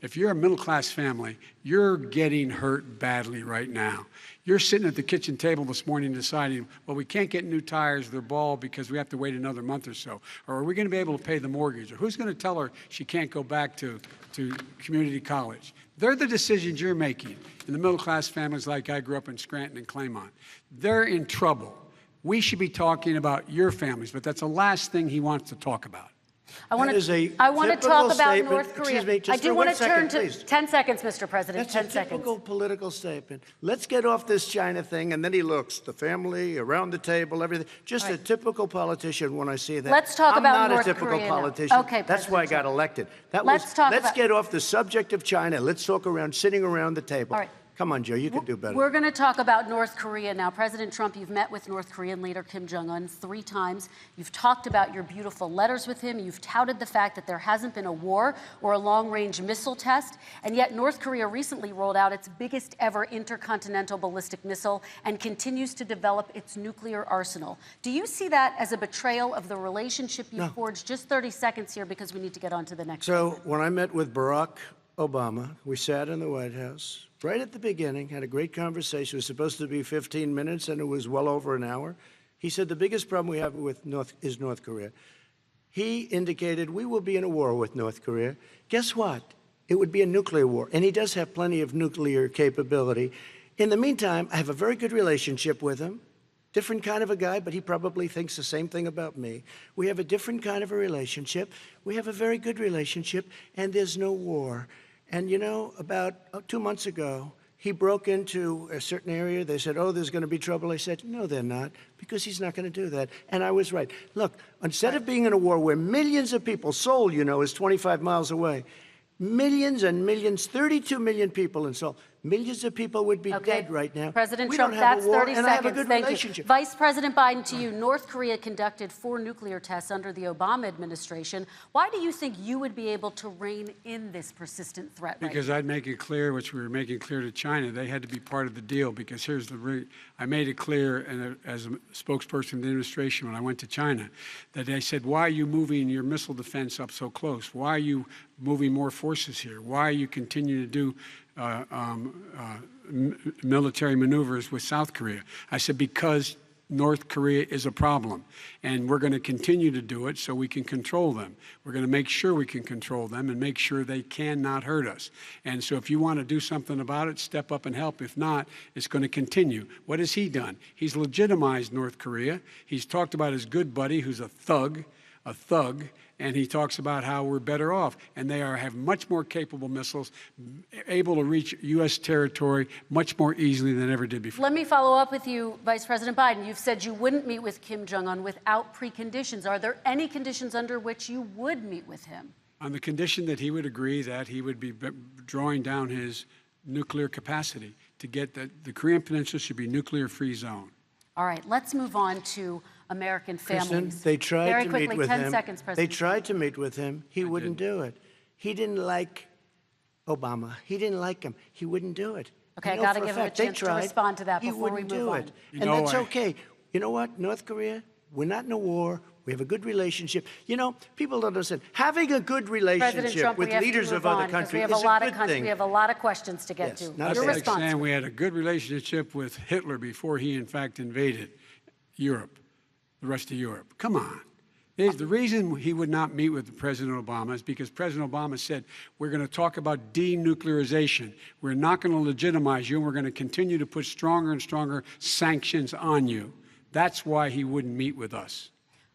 if you're a middle-class family, you're getting hurt badly right now. You're sitting at the kitchen table this morning deciding, well, we can't get new tires, they're bald because we have to wait another month or so. Or are we going to be able to pay the mortgage? Or who's going to tell her she can't go back to community college? They're the decisions you're making in the middle-class families like I grew up in Scranton and Claymont. They're in trouble. We should be talking about your families, but that's the last thing he wants to talk about. I want to typical talk about statement. North Korea. Excuse me, just I do for want 1 to turn second, to please. 10 seconds, Mr. President. That's 10 a seconds. typical political statement. Let's get off this China thing, and then he looks, the family, around the table, everything. Just a typical politician when I see that. Let's talk about I'm not North a typical Korea now. politician. Okay, That's why I got President elected. Let's Let's get get off the subject of China. Let's talk sitting around the table. All right. Come on, Joe, you can do better. We're going to talk about North Korea now. President Trump, you've met with North Korean leader Kim Jong-un 3 times. You've talked about your beautiful letters with him. You've touted the fact that there hasn't been a war or a long-range missile test. And yet North Korea recently rolled out its biggest ever intercontinental ballistic missile and continues to develop its nuclear arsenal. Do you see that as a betrayal of the relationship you forged? Just 30 seconds here because we need to get on to the next So when I met with Barack Obama, we sat in the White House right at the beginning, had a great conversation. It was supposed to be 15 minutes, and it was well over an hour. He said the biggest problem we have with North Korea. He indicated we will be in a war with North Korea. Guess what? It would be a nuclear war, and he does have plenty of nuclear capability. In the meantime, I have a very good relationship with him. Different kind of a guy, but he probably thinks the same thing about me. We have a different kind of a relationship. We have a very good relationship, and there's no war. And, you know, about 2 months ago, he broke into a certain area. They said, oh, there's going to be trouble. I said, no, they're not, because he's not going to do that. And I was right. Look, instead of being in a war where millions of people, Seoul, you know, is 25 miles away, millions and millions, 32 million people in Seoul, millions of people would be dead right now. President we Trump, don't have that's a war, 30 and seconds. I have a good Thank relationship. you. Vice President Biden, to you. North Korea conducted 4 nuclear tests under the Obama administration. Why do you think you would be able to rein in this persistent threat? Because I'd make it clear, which we were making clear to China, they had to be part of the deal. Because here's I made it clear, and as a spokesperson of the administration when I went to China, that they said, why are you moving your missile defense up so close? Why are you moving more forces here? Why are you continuing to do military maneuvers with South Korea? I said, because North Korea is a problem, and we're going to continue to do it so we can control them. We're going to make sure we can control them and make sure they cannot hurt us. And so if you want to do something about it, step up and help. If not, it's going to continue. What has he done? He's legitimized North Korea. He's talked about his good buddy who's a thug, and he talks about how we're better off. And they have much more capable missiles, able to reach U.S. territory much more easily than ever did before. Let me follow up with you, Vice President Biden. You've said you wouldn't meet with Kim Jong-un without preconditions. Are there any conditions under which you would meet with him? On the condition that he would agree that he would be drawing down his nuclear capacity to get the Korean Peninsula should be nuclear-free zone. All right, let's move on to American families. Kristen, they tried Very to quickly, meet with 10 him. seconds, President. They tried to meet with him. He wouldn't do it. He didn't like Obama. He didn't like him. He wouldn't do it. Okay, I know got to for give him a fact they chance to tried. respond to that He before we wouldn't move do on. it. And that's okay. You know what? North Korea, we're not in a war. We have a good relationship. You know, people don't understand. Having a good relationship Trump, with leaders of other countries is a good thing. We have a lot of questions to get to. Not Your a Like response. saying we had a good relationship with Hitler before he, in fact, invaded Europe, the rest of Europe. Come on. The reason he would not meet with President Obama is because President Obama said, we're going to talk about denuclearization. We're not going to legitimize you, and we're going to continue to put stronger and stronger sanctions on you. That's why he wouldn't meet with us.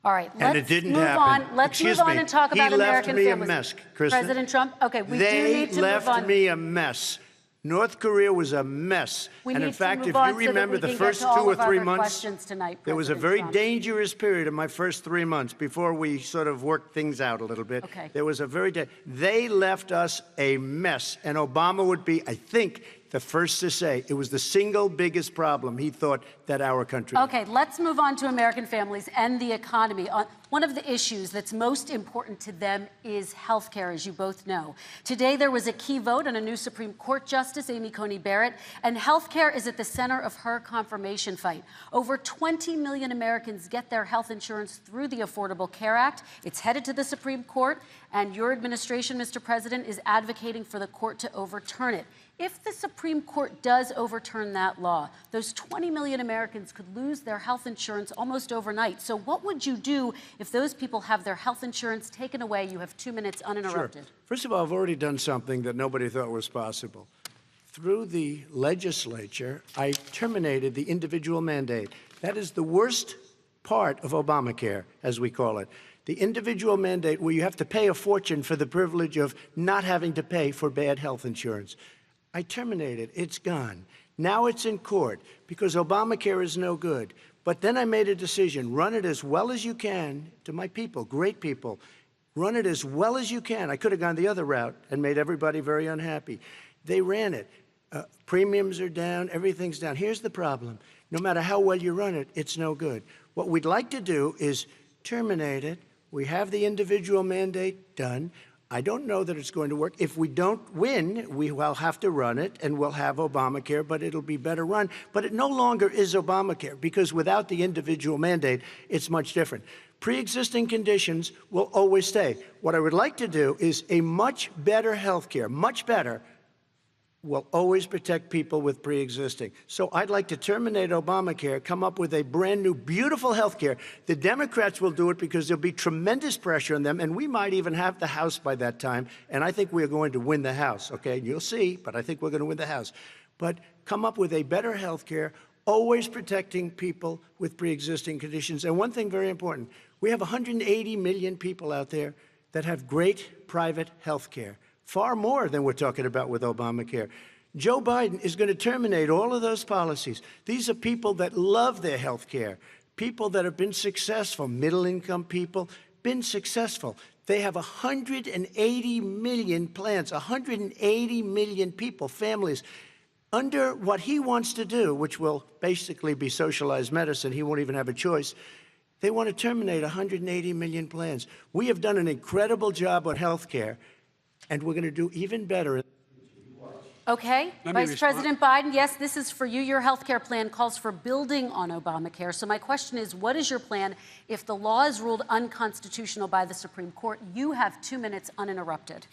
All right, And it let's didn't move happen. on. Let's Excuse move on me. and talk about He left American me a families. mess, Kristen. President Trump, okay, we do They need to move left on. me a mess. North Korea was a mess. We And need in to fact, move if on you so that remember we the can get first to all 2 or of our 3 other months, questions tonight, there was a President very Trump. dangerous period in my first 3 months before we sort of worked things out a little bit. Okay. There was a they left us a mess. And Obama would be, I think, the first to say it was the single biggest problem he thought that our country had. Okay, let's move on to American families and the economy. One of the issues that's most important to them is health care, as you both know. Today, there was a key vote on a new Supreme Court Justice, Amy Coney Barrett, and health care is at the center of her confirmation fight. Over 20 million Americans get their health insurance through the Affordable Care Act. It's headed to the Supreme Court, and your administration, Mr. President, is advocating for the court to overturn it. If the Supreme Court does overturn that law, those 20 million Americans could lose their health insurance almost overnight. So what would you do if those people have their health insurance taken away? You have 2 minutes uninterrupted. Sure. First of all, I've already done something that nobody thought was possible. Through the legislature, I terminated the individual mandate. That is the worst part of Obamacare, as we call it. The individual mandate where you have to pay a fortune for the privilege of not having to pay for bad health insurance. I terminated. It's gone. Now it's in court because Obamacare is no good. But then I made a decision. Run it as well as you can to my people, great people. Run it as well as you can. I could have gone the other route and made everybody very unhappy. They ran it. Premiums are down. Everything's down. Here's the problem. No matter how well you run it, it's no good. What we'd like to do is terminate it. We have the individual mandate done. I don't know that it's going to work. If we don't win, we will have to run it, and we'll have Obamacare, but it'll be better run. But it no longer is Obamacare, because without the individual mandate, it's much different. Pre-existing conditions will always stay. What I would like to do is a much better health care, much better, will always protect people with pre-existing. So I'd like to terminate Obamacare, come up with a brand new, beautiful health care. The Democrats will do it because there'll be tremendous pressure on them, and we might even have the House by that time, and I think we're going to win the House, okay? You'll see, but I think we're going to win the House. But come up with a better health care, always protecting people with pre-existing conditions. And one thing very important, we have 180 million people out there that have great private health care. Far more than we're talking about with Obamacare. Joe Biden is going to terminate all of those policies. These are people that love their health care, people that have been successful, middle-income people, been successful. They have 180 million plans, 180 million people, families. Under what he wants to do, which will basically be socialized medicine, he won't even have a choice, they want to terminate 180 million plans. We have done an incredible job on health care, and we're going to do even better. Okay, Vice President Biden, yes, this is for you. Your health care plan calls for building on Obamacare. So my question is, what is your plan if the law is ruled unconstitutional by the Supreme Court? You have 2 minutes uninterrupted.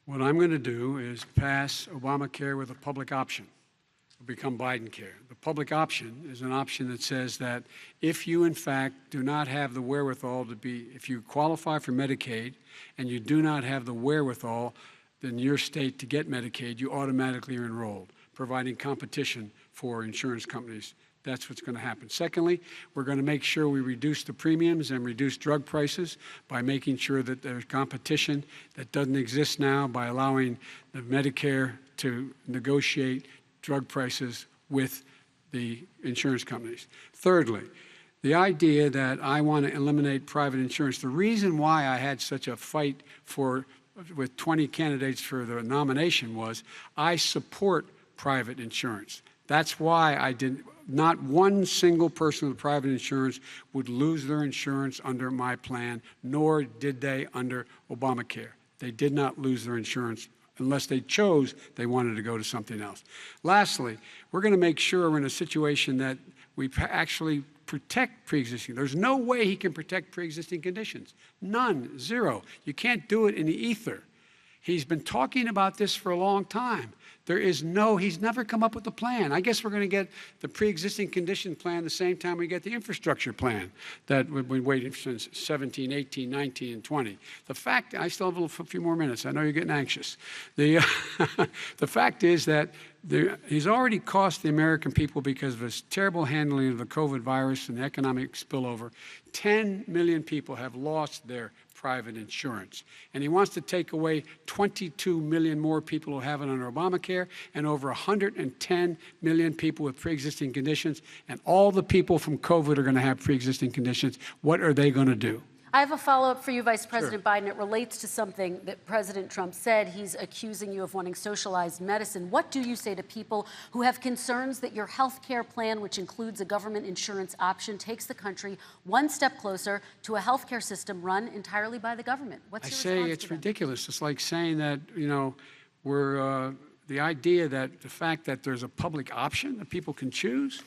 What I'm going to do is pass Obamacare with a public option. It'll become Biden-care. The public option is an option that says that if you, in fact, do not have the wherewithal to be, if you qualify for Medicaid and you do not have the wherewithal in your state to get Medicaid, you automatically are enrolled, providing competition for insurance companies. That's what's going to happen. Secondly, we're going to make sure we reduce the premiums and reduce drug prices by making sure that there's competition that doesn't exist now by allowing the Medicare to negotiate drug prices with the insurance companies. Thirdly, the idea that I want to eliminate private insurance, the reason why I had such a fight with 20 candidates for the nomination was I support private insurance. That's why I didn't. Not one single person with private insurance would lose their insurance under my plan, nor did they under Obamacare. They did not lose their insurance unless they chose they wanted to go to something else. Lastly, we're going to make sure we're in a situation that we actually protect pre-existing. There's no way he can protect pre-existing conditions. None, zero. You can't do it in the ether. He's been talking about this for a long time. He's never come up with a plan. I guess we're going to get the pre-existing condition plan the same time we get the infrastructure plan that we've been waiting since 17, 18, 19, and 20. The fact, I still have a few more minutes. I know you're getting anxious. The fact is that he's already cost the American people, because of his terrible handling of the COVID virus and the economic spillover, 10 million people have lost their private insurance. And he wants to take away 22 million more people who have it under Obamacare, and over 110 million people with pre-existing conditions. And all the people from COVID are going to have pre-existing conditions. What are they going to do? I have a follow-up for you, Vice President Biden. It relates to something that President Trump said. He's accusing you of wanting socialized medicine. What do you say to people who have concerns that your health care plan, which includes a government insurance option, takes the country one step closer to a health care system run entirely by the government? What's your response to them? I say it's ridiculous. It's like saying that, the idea that the fact that there's a public option that people can choose,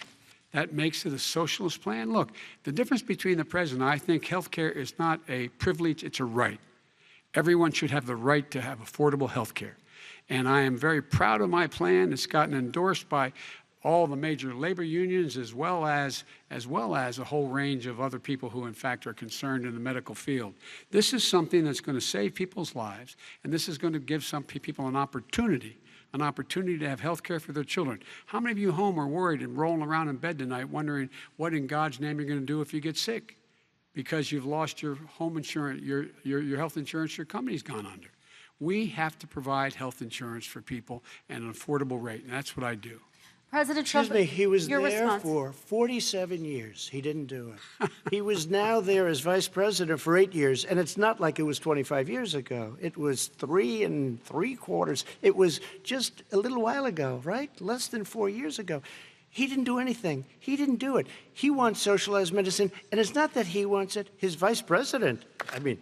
that makes it a socialist plan. Look, the difference between the president, I think health care is not a privilege, it's a right. Everyone should have the right to have affordable health care. And I am very proud of my plan. It's gotten endorsed by all the major labor unions, as well as a whole range of other people who, in fact, are concerned in the medical field. This is something that's going to save people's lives, and this is going to give some people an opportunity to have health care for their children. How many of you home are worried and rolling around in bed tonight wondering what in God's name you're going to do if you get sick because you've lost your home insurance, your health insurance, your company's gone under? We have to provide health insurance for people at an affordable rate, and that's what I do. President Excuse Trump, me, he was your there response. for 47 years. He didn't do it. He was now there as vice president for 8 years, and it's not like it was 25 years ago. It was 3 3/4. It was just a little while ago, right? Less than 4 years ago. He didn't do anything. He didn't do it. He wants socialized medicine, and it's not that he wants it. His vice president, I mean,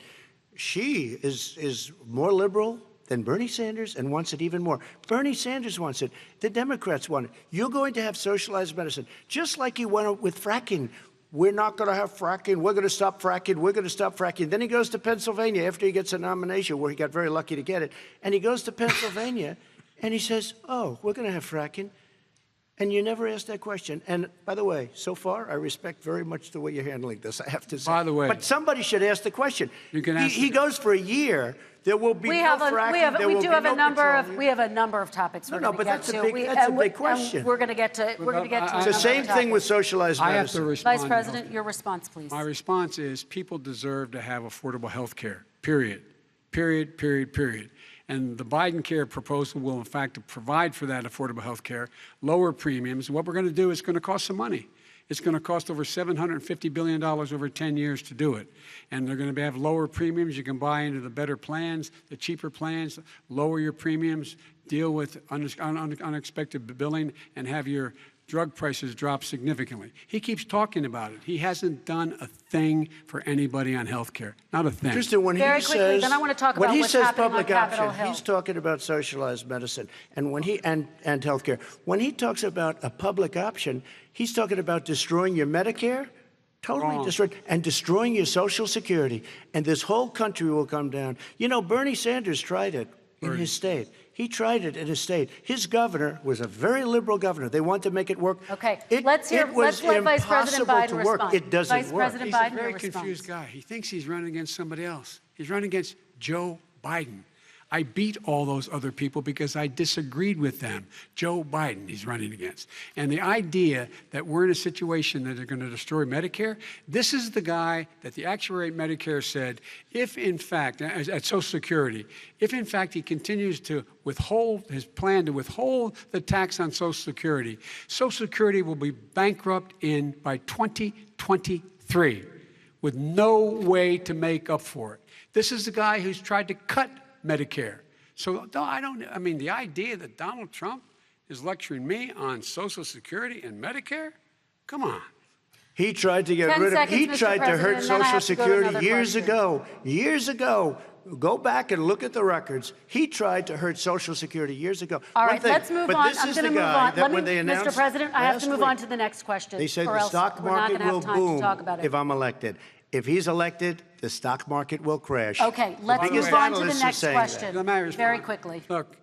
she is more liberal than Bernie Sanders and wants it even more. Bernie Sanders wants it. The Democrats want it. You're going to have socialized medicine, just like you went with fracking. We're not going to have fracking. We're going to stop fracking. We're going to stop fracking. Then he goes to Pennsylvania after he gets a nomination, where he got very lucky to get it. And he goes to Pennsylvania, and he says, oh, we're going to have fracking. And you never asked that question. And by the way, so far, I respect very much the way you're handling this, I have to say. By the way, but somebody should ask the question. You can ask he goes for a year. There will be no fracking. We do have a number of topics. No, but that's a big question. We're going to get to. We're going to get to. It's the same thing with socialized medicine. I have to respond. Vice President, your response, please. My response is people deserve to have affordable health care, period. Period, period, period. And the Biden care proposal will, in fact, provide for that affordable health care, lower premiums. What we're going to do is going to cost some money. It's going to cost over $750 billion over 10 years to do it. And they're going to have lower premiums. You can buy into the better plans, the cheaper plans, lower your premiums, deal with unexpected billing, and have your drug prices drop significantly. He keeps talking about it. He hasn't done a thing for anybody on health care. Not a thing. Kristen, when Very he quickly, says, then I want to talk when about he what's says happening public on Capitol option, Hill. he's talking about socialized medicine and health care. When he talks about a public option, he's talking about destroying your Medicare, totally destroyed, and destroying your Social Security. And this whole country will come down. You know, Bernie Sanders tried it in his state. He tried it in his state. His governor was a very liberal governor. They want to make it work. Okay, let's let Vice President Biden respond. It doesn't Vice work. President He's Biden, a very your confused response. guy. He thinks he's running against somebody else. He's running against Joe Biden. I beat all those other people because I disagreed with them. Joe Biden he's running against. And the idea that we're in a situation that they're going to destroy Medicare, this is the guy that the actuary at Medicare said, if in fact, at Social Security, if in fact he continues to withhold his plan to withhold the tax on Social Security will be bankrupt by 2023 with no way to make up for it. This is the guy who's tried to cut Medicare. So I mean, the idea that Donald Trump is lecturing me on Social Security and Medicare? Come on. He tried to get rid of it. He tried to hurt Social Security years ago. Years ago. Go back and look at the records. He tried to hurt Social Security years ago. All right, let's move on. I'm going to move on. Mr. President, I have to move on to the next question. They said the stock market will boom if I'm elected. If he's elected, the stock market will crash. Okay, let's move on to the next question very quickly. Look,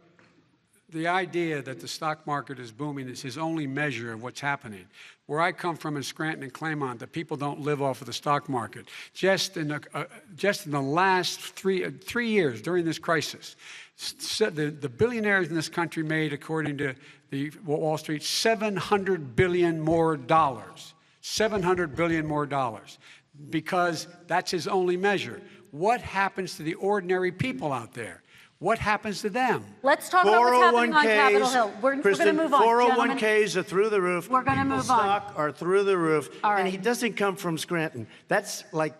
the idea that the stock market is booming is his only measure of what's happening. Where I come from in Scranton and Claymont, the people don't live off of the stock market. Just in the last three years during this crisis, the billionaires in this country made, according to the Wall Street, $700 billion more. $700 billion more. Because that's his only measure. What happens to the ordinary people out there? What happens to them? Let's talk about what's happening on Capitol Hill. We're going to move on, 401ks are through the roof. We're going to move on. Stock are through the roof. All right. And he doesn't come from Scranton. That's like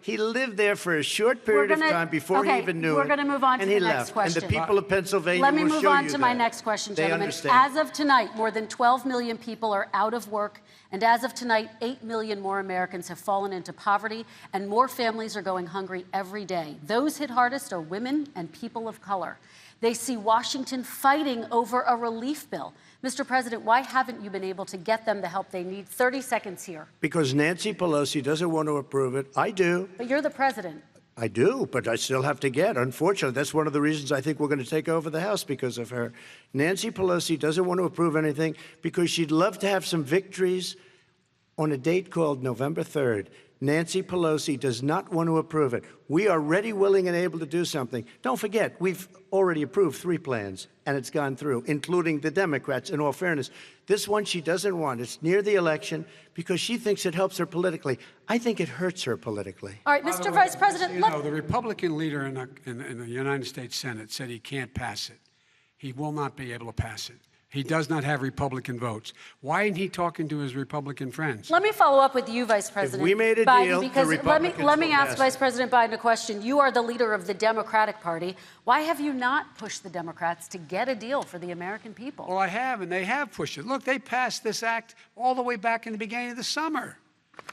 he lived there for a short period of time before he even knew it. We're going to move on to the next question. And the people of Pennsylvania Let me will move show on you to my that. next question, They gentlemen. understand. As of tonight, more than 12 million people are out of work. And as of tonight, 8 million more Americans have fallen into poverty, and more families are going hungry every day. Those hit hardest are women and people of color. They see Washington fighting over a relief bill. Mr. President, why haven't you been able to get them the help they need? 30 seconds here. Because Nancy Pelosi doesn't want to approve it. I do. But you're the president. I do, but I still have to get. Unfortunately, that's one of the reasons I think we're going to take over the House, because of her. Nancy Pelosi doesn't want to approve anything because she'd love to have some victories on a date called November 3rd. Nancy Pelosi does not want to approve it. We are ready, willing, and able to do something. Don't forget, we've already approved 3 plans, and it's gone through, including the Democrats, in all fairness. This one she doesn't want. It's near the election because she thinks it helps her politically. I think it hurts her politically. All right, Mr. Vice President. The Republican leader in the United States Senate said he can't pass it. He will not be able to pass it. He does not have Republican votes. Why isn't he talking to his Republican friends? Let me follow up with you, Vice President we made a Biden, deal, the because Republicans let me will ask pass Vice it. President Biden a question. You are the leader of the Democratic Party. Why have you not pushed the Democrats to get a deal for the American people? Well, I have, and they have pushed it. Look, they passed this act all the way back in the beginning of the summer.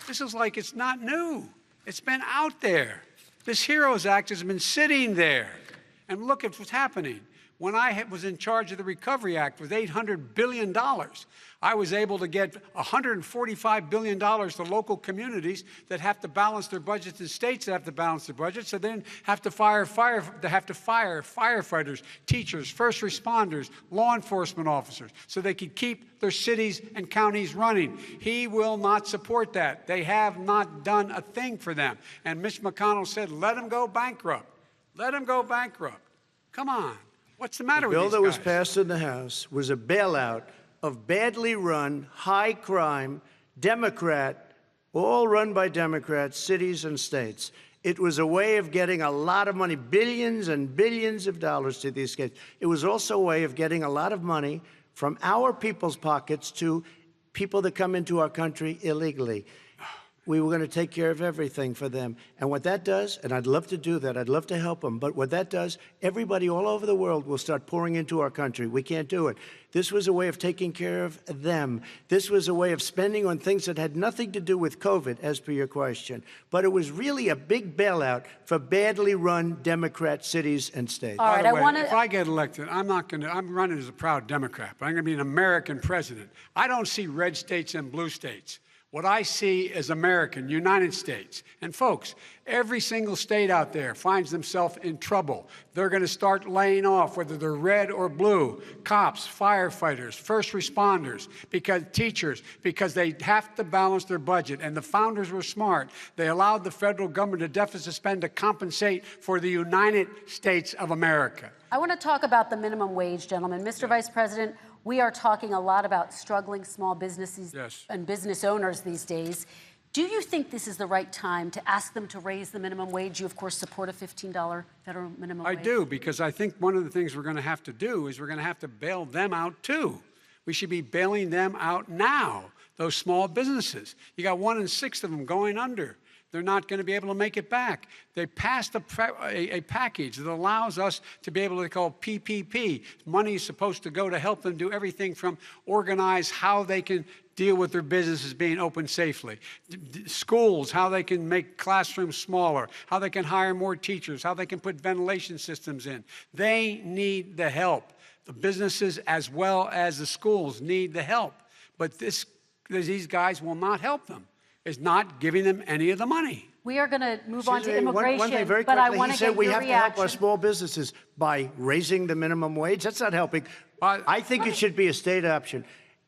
This is like it's not new. It's been out there. This HEROES Act has been sitting there. And look at what's happening. When I was in charge of the Recovery Act with $800 billion, I was able to get $145 billion to local communities that have to balance their budgets and states that have to balance their budgets, so then have to fire firefighters, teachers, first responders, law enforcement officers, so they could keep their cities and counties running. He will not support that. They have not done a thing for them. And Mitch McConnell said, let them go bankrupt. Let them go bankrupt. Come on. What's the matter with these guys? The bill that was passed in the House was a bailout of badly run, high-crime, Democrat, all run by Democrats, cities and states. It was a way of getting a lot of money, billions and billions of dollars to these states. It was also a way of getting a lot of money from our people's pockets to people that come into our country illegally. We were going to take care of everything for them. And what that does, and I'd love to do that, I'd love to help them, but what that does, everybody all over the world will start pouring into our country. We can't do it. This was a way of taking care of them. This was a way of spending on things that had nothing to do with COVID, as per your question. But it was really a big bailout for badly run Democrat cities and states. All right, By the way, I want to. if I get elected, I'm running as a proud Democrat, but I'm going to be an American president. I don't see red states and blue states. What I see is American, United States. And folks, every single state out there finds themselves in trouble. They're going to start laying off, whether they're red or blue, cops, firefighters, first responders, because teachers, because they have to balance their budget. And the founders were smart. They allowed the federal government to deficit spend to compensate for the United States of America. I want to talk about the minimum wage, gentlemen. Mr. Vice President, we are talking a lot about struggling small businesses and business owners these days. Do you think this is the right time to ask them to raise the minimum wage? You, of course, support a $15 federal minimum wage. I do, because I think one of the things we're going to have to do is we're going to have to bail them out, too. We should be bailing them out now, those small businesses. You got 1 in 6 of them going under. They're not going to be able to make it back. They passed a package that allows us to be able to call PPP. Money is supposed to go to help them do everything from organize how they can deal with their businesses being open safely. Schools, how they can make classrooms smaller, how they can hire more teachers, how they can put ventilation systems in. They need the help. The businesses as well as the schools need the help. But these guys will not help them. Is not giving them any of the money. We are going to move on to immigration, one thing very but I quickly, want he to said get we your have reaction. to help our small businesses by raising the minimum wage. That's not helping. I think it should be a state option.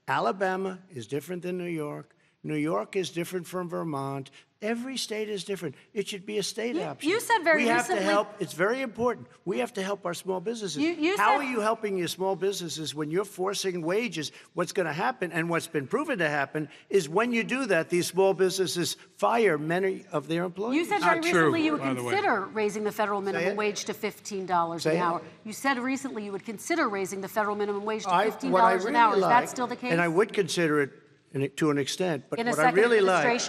Alabama is different than New York. New York is different from Vermont. Every state is different. It should be a state option. You said very recently. We have to help. It's very important. We have to help our small businesses. How are you helping your small businesses when you're forcing wages? What's going to happen, and what's been proven to happen, is when you do that, these small businesses fire many of their employees. You said very recently you would consider raising the federal minimum wage to $15 an hour. You said recently you would consider raising the federal minimum wage to $15 an hour. Is that still the case? And I would consider it to an extent, but in a what I really like,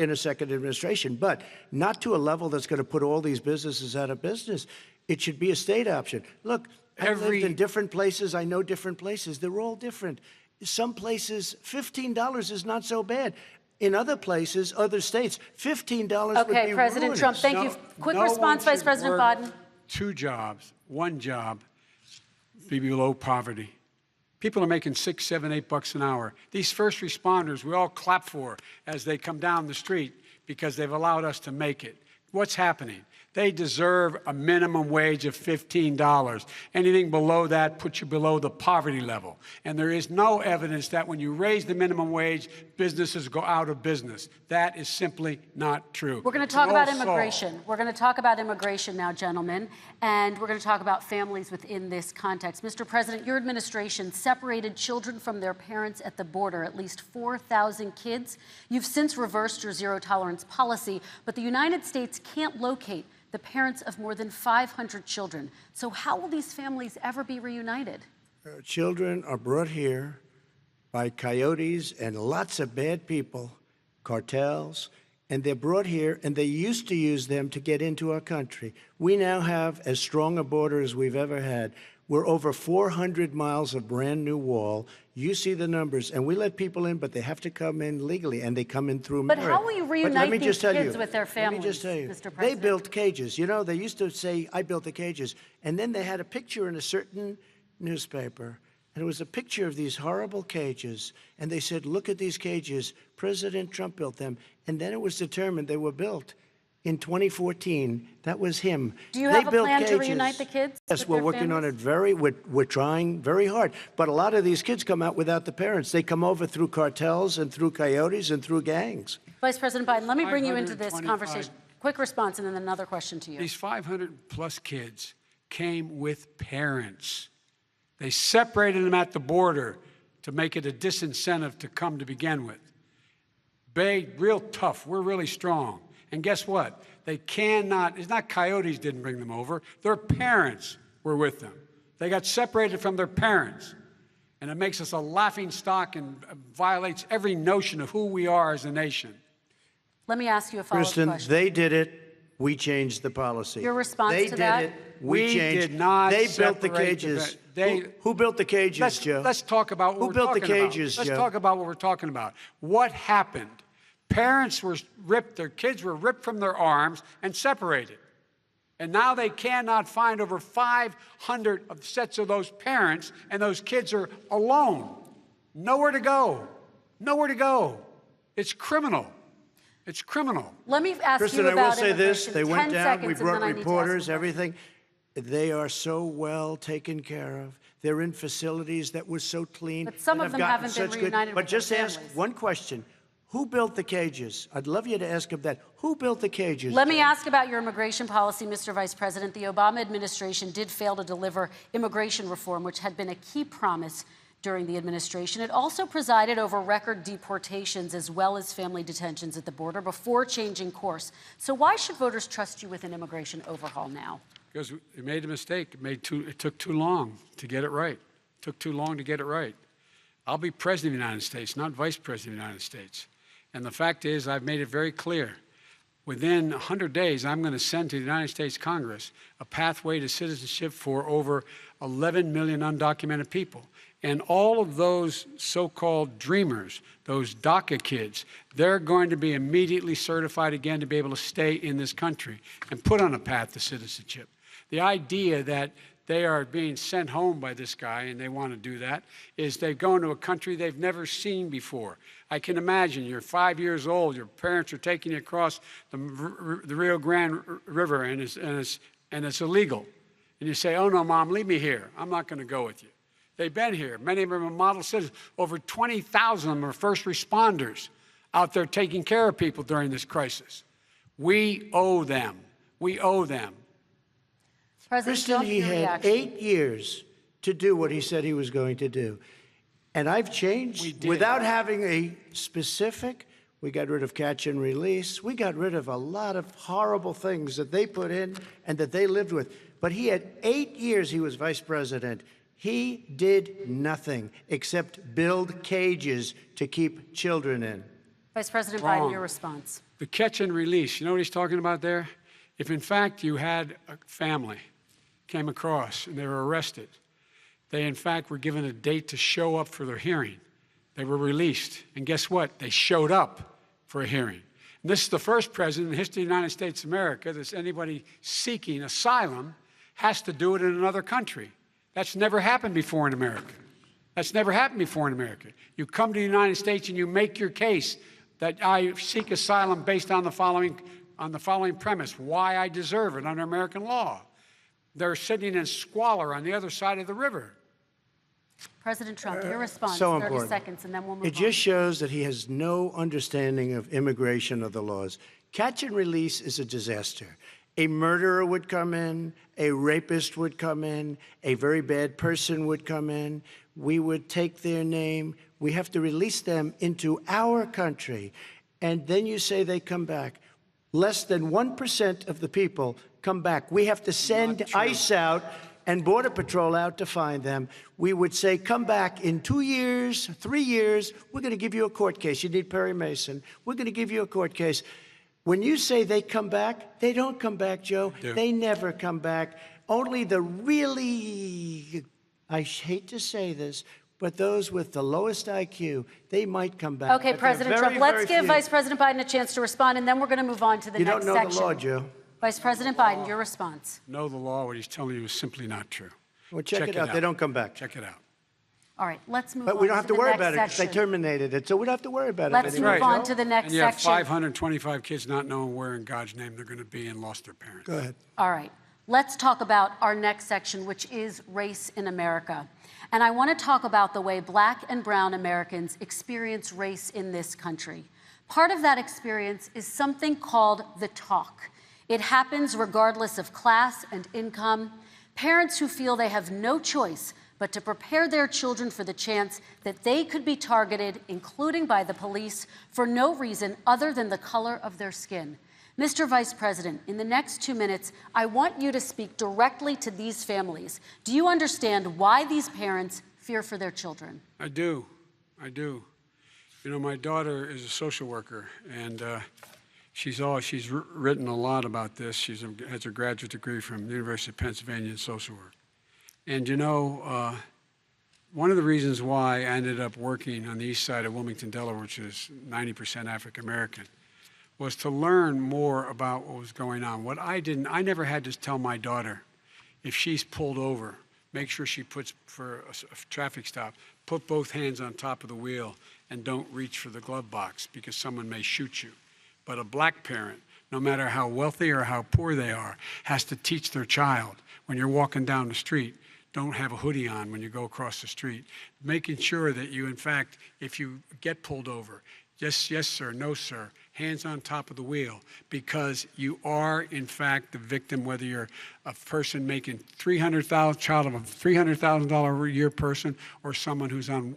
in a second administration, but not to a level that's going to put all these businesses out of business. It should be a state option. Look, I've lived in different places. I know different places. They're all different. Some places, $15 is not so bad. In other places, other states, $15 would be Okay, President ruinous. Trump, thank you. Quick response, Vice President Biden. 2 jobs, 1 job, be below poverty. People are making $6, $7, $8 an hour. These first responders, we all clap for as they come down the street because they've allowed us to make it. What's happening? They deserve a minimum wage of $15. Anything below that puts you below the poverty level. And there is no evidence that when you raise the minimum wage, businesses go out of business. That is simply not true. We're going to talk about immigration. We're going to talk about immigration now, gentlemen, and we're going to talk about families within this context. Mr. President, your administration separated children from their parents at the border, at least 4,000 kids. You've since reversed your zero-tolerance policy, but the United States can't locate the parents of more than 500 children. So how will these families ever be reunited? Children are brought here by coyotes and lots of bad people, cartels, and they're brought here, and they used to use them to get into our country. We now have as strong a border as we've ever had. We're over 400 miles of brand new wall. You see the numbers, and we let people in, but they have to come in legally, and they come in through But merit. how will you reunite these kids with their families, Let me just tell you, Mr. they President? built cages. You know, they used to say, I built the cages, and then they had a picture in a certain newspaper, and it was a picture of these horrible cages, and they said, look at these cages. President Trump built them, and then it was determined they were built in 2014. That was him. Do you They have a built plan to cages. reunite the kids? Yes, with we're their working on families? it we're trying very hard. But a lot of these kids come out without the parents. They come over through cartels and through coyotes and through gangs. Vice President Biden, let me bring you into this 525 conversation. Quick response and then another question to you. These 500 plus kids came with parents. They separated them at the border to make it a disincentive to come to begin with. Big, real tough. We're really strong. And guess what? They cannot, it's not coyotes didn't bring them over. Their parents were with them. They got separated from their parents. And it makes us a laughing stock and violates every notion of who we are as a nation. Let me ask you a follow-up Kristen, question. they did it. We changed the policy. Your response they to did that? it. We changed. did not They built the separate cages. they- Who built the cages, Joe? Let's talk about what Who we're built the talking about. cages, Let's Joe? talk about what we're talking about. What happened? Parents were ripped, their kids were ripped from their arms and separated. And now they cannot find over 500 of sets of those parents, and those kids are alone. Nowhere to go. Nowhere to go. It's criminal. It's criminal. Let me ask Kristen, you I will about say this. immigration. They 10 went down. seconds, We and then brought I need to ask reporters, you. everything. They are so well taken care of. They're in facilities that were so clean. But some that of them have gotten haven't been such reunited But with their just ask families. one question. Who built the cages? I'd love you to ask him that. Who built the cages? Let me Joe? ask about your immigration policy, Mr. Vice President. The Obama administration did fail to deliver immigration reform, which had been a key promise during the administration. It also presided over record deportations as well as family detentions at the border before changing course. So why should voters trust you with an immigration overhaul now? Because it made a mistake. It took too long to get it right. It took too long to get it right. I'll be president of the United States, not vice president of the United States. And the fact is, I've made it very clear. Within 100 days, I'm going to send to the United States Congress a pathway to citizenship for over 11 million undocumented people. And all of those so-called dreamers, those DACA kids, they're going to be immediately certified again to be able to stay in this country and put on a path to citizenship. The idea that they are being sent home by this guy, and they want to do that, is they go into a country they've never seen before. I can imagine you're 5 years old, your parents are taking you across the Rio Grande River, and it's illegal. And you say, oh, no, Mom, leave me here. I'm not going to go with you. They've been here. Many of them are model citizens. Over 20,000 of them are first responders out there taking care of people during this crisis. We owe them. We owe them. President Kristen, Trump, he your had reaction. 8 years to do what he said he was going to do. And I've We changed did. without having a specific. We got rid of catch and release. We got rid of a lot of horrible things that they put in and that they lived with. But he had 8 years he was vice president. He did nothing except build cages to keep children in. Vice President Wrong. Biden, your response. The catch and release, you know what he's talking about there? If in fact you had a family came across and they were arrested, they in fact were given a date to show up for their hearing. They were released. And guess what? They showed up for a hearing. And this is the first president in the history of the United States of America that anybody seeking asylum has to do it in another country. That's never happened before in America. That's never happened before in America. You come to the United States and you make your case that I seek asylum based on the following premise, why I deserve it under American law. They're sitting in squalor on the other side of the river. President Trump, your response, So 30 important. seconds, and then we'll move It just shows that he has no understanding of immigration or the laws. Catch and release is a disaster. A murderer would come in, a rapist would come in, a very bad person would come in. We would take their name. We have to release them into our country. And then you say they come back. Less than 1% of the people come back. We have to send ICE out and Border Patrol out to find them, we would say, come back in 2 years, 3 years, we're going to give you a court case. You need Perry Mason. We're going to give you a court case. When you say they come back, they don't come back, Joe. They never come back. Only the really, I hate to say this, but those with the lowest IQ, they might come back. Okay, President Trump, let's give Vice President Biden a chance to respond, and then we're going to move on to the next section. You don't know the law, Joe. Vice President Biden, your response. Know the law. What he's telling you is simply not true. Well, check it out. They don't come back. Check it out. All right, let's move on. But we don't have to worry about it because they terminated it, so we don't have to worry about it Let's anymore. move on to the next And you have section. 525 kids not knowing where in God's name they're going to be and lost their parents. Go ahead. All right, let's talk about our next section, which is race in America. And I want to talk about the way Black and brown Americans experience race in this country. Part of that experience is something called the talk. It happens regardless of class and income. Parents who feel they have no choice but to prepare their children for the chance that they could be targeted, including by the police, for no reason other than the color of their skin. Mr. Vice President, in the next 2 minutes, I want you to speak directly to these families. Do you understand why these parents fear for their children? I do. I do. You know, my daughter is a social worker, and she's written a lot about this. She has her graduate degree from the University of Pennsylvania in social work. And you know, one of the reasons why I ended up working on the east side of Wilmington, Delaware, which is 90% African American, was to learn more about what was going on. I never had to tell my daughter, if she's pulled over, make sure she puts, for a traffic stop, put both hands on top of the wheel and don't reach for the glove box because someone may shoot you. But a black parent, no matter how wealthy or how poor they are, has to teach their child when you're walking down the street, don't have a hoodie on when you go across the street. Making sure that you, in fact, if you get pulled over, yes, sir, no, sir, hands on top of the wheel, because you are, in fact, the victim, whether you're a person making child of a $300,000 a year person or someone who's on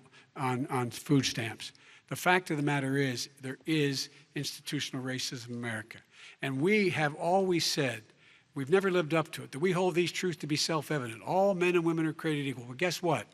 food stamps. The fact of the matter is there is institutional racism in America. And we have always said, we've never lived up to it, that we hold these truths to be self-evident. All men and women are created equal. But guess what?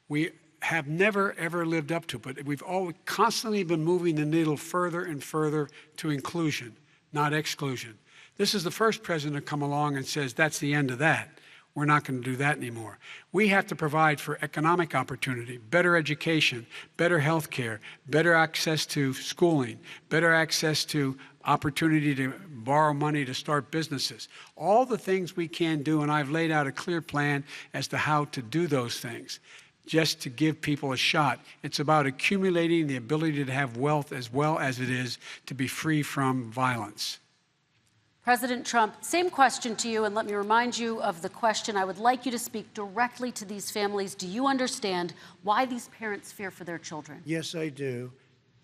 We have never, ever lived up to it, but we've always constantly been moving the needle further and further to inclusion, not exclusion. This is the first president to come along and says, that's the end of that. We're not going to do that anymore. We have to provide for economic opportunity, better education, better health care, better access to schooling, better access to opportunity to borrow money to start businesses. All the things we can do, and I've laid out a clear plan as to how to do those things, just to give people a shot. It's about accumulating the ability to have wealth as well as it is to be free from violence. President Trump, same question to you, and let me remind you of the question. I would like you to speak directly to these families. Do you understand why these parents fear for their children? Yes, I do.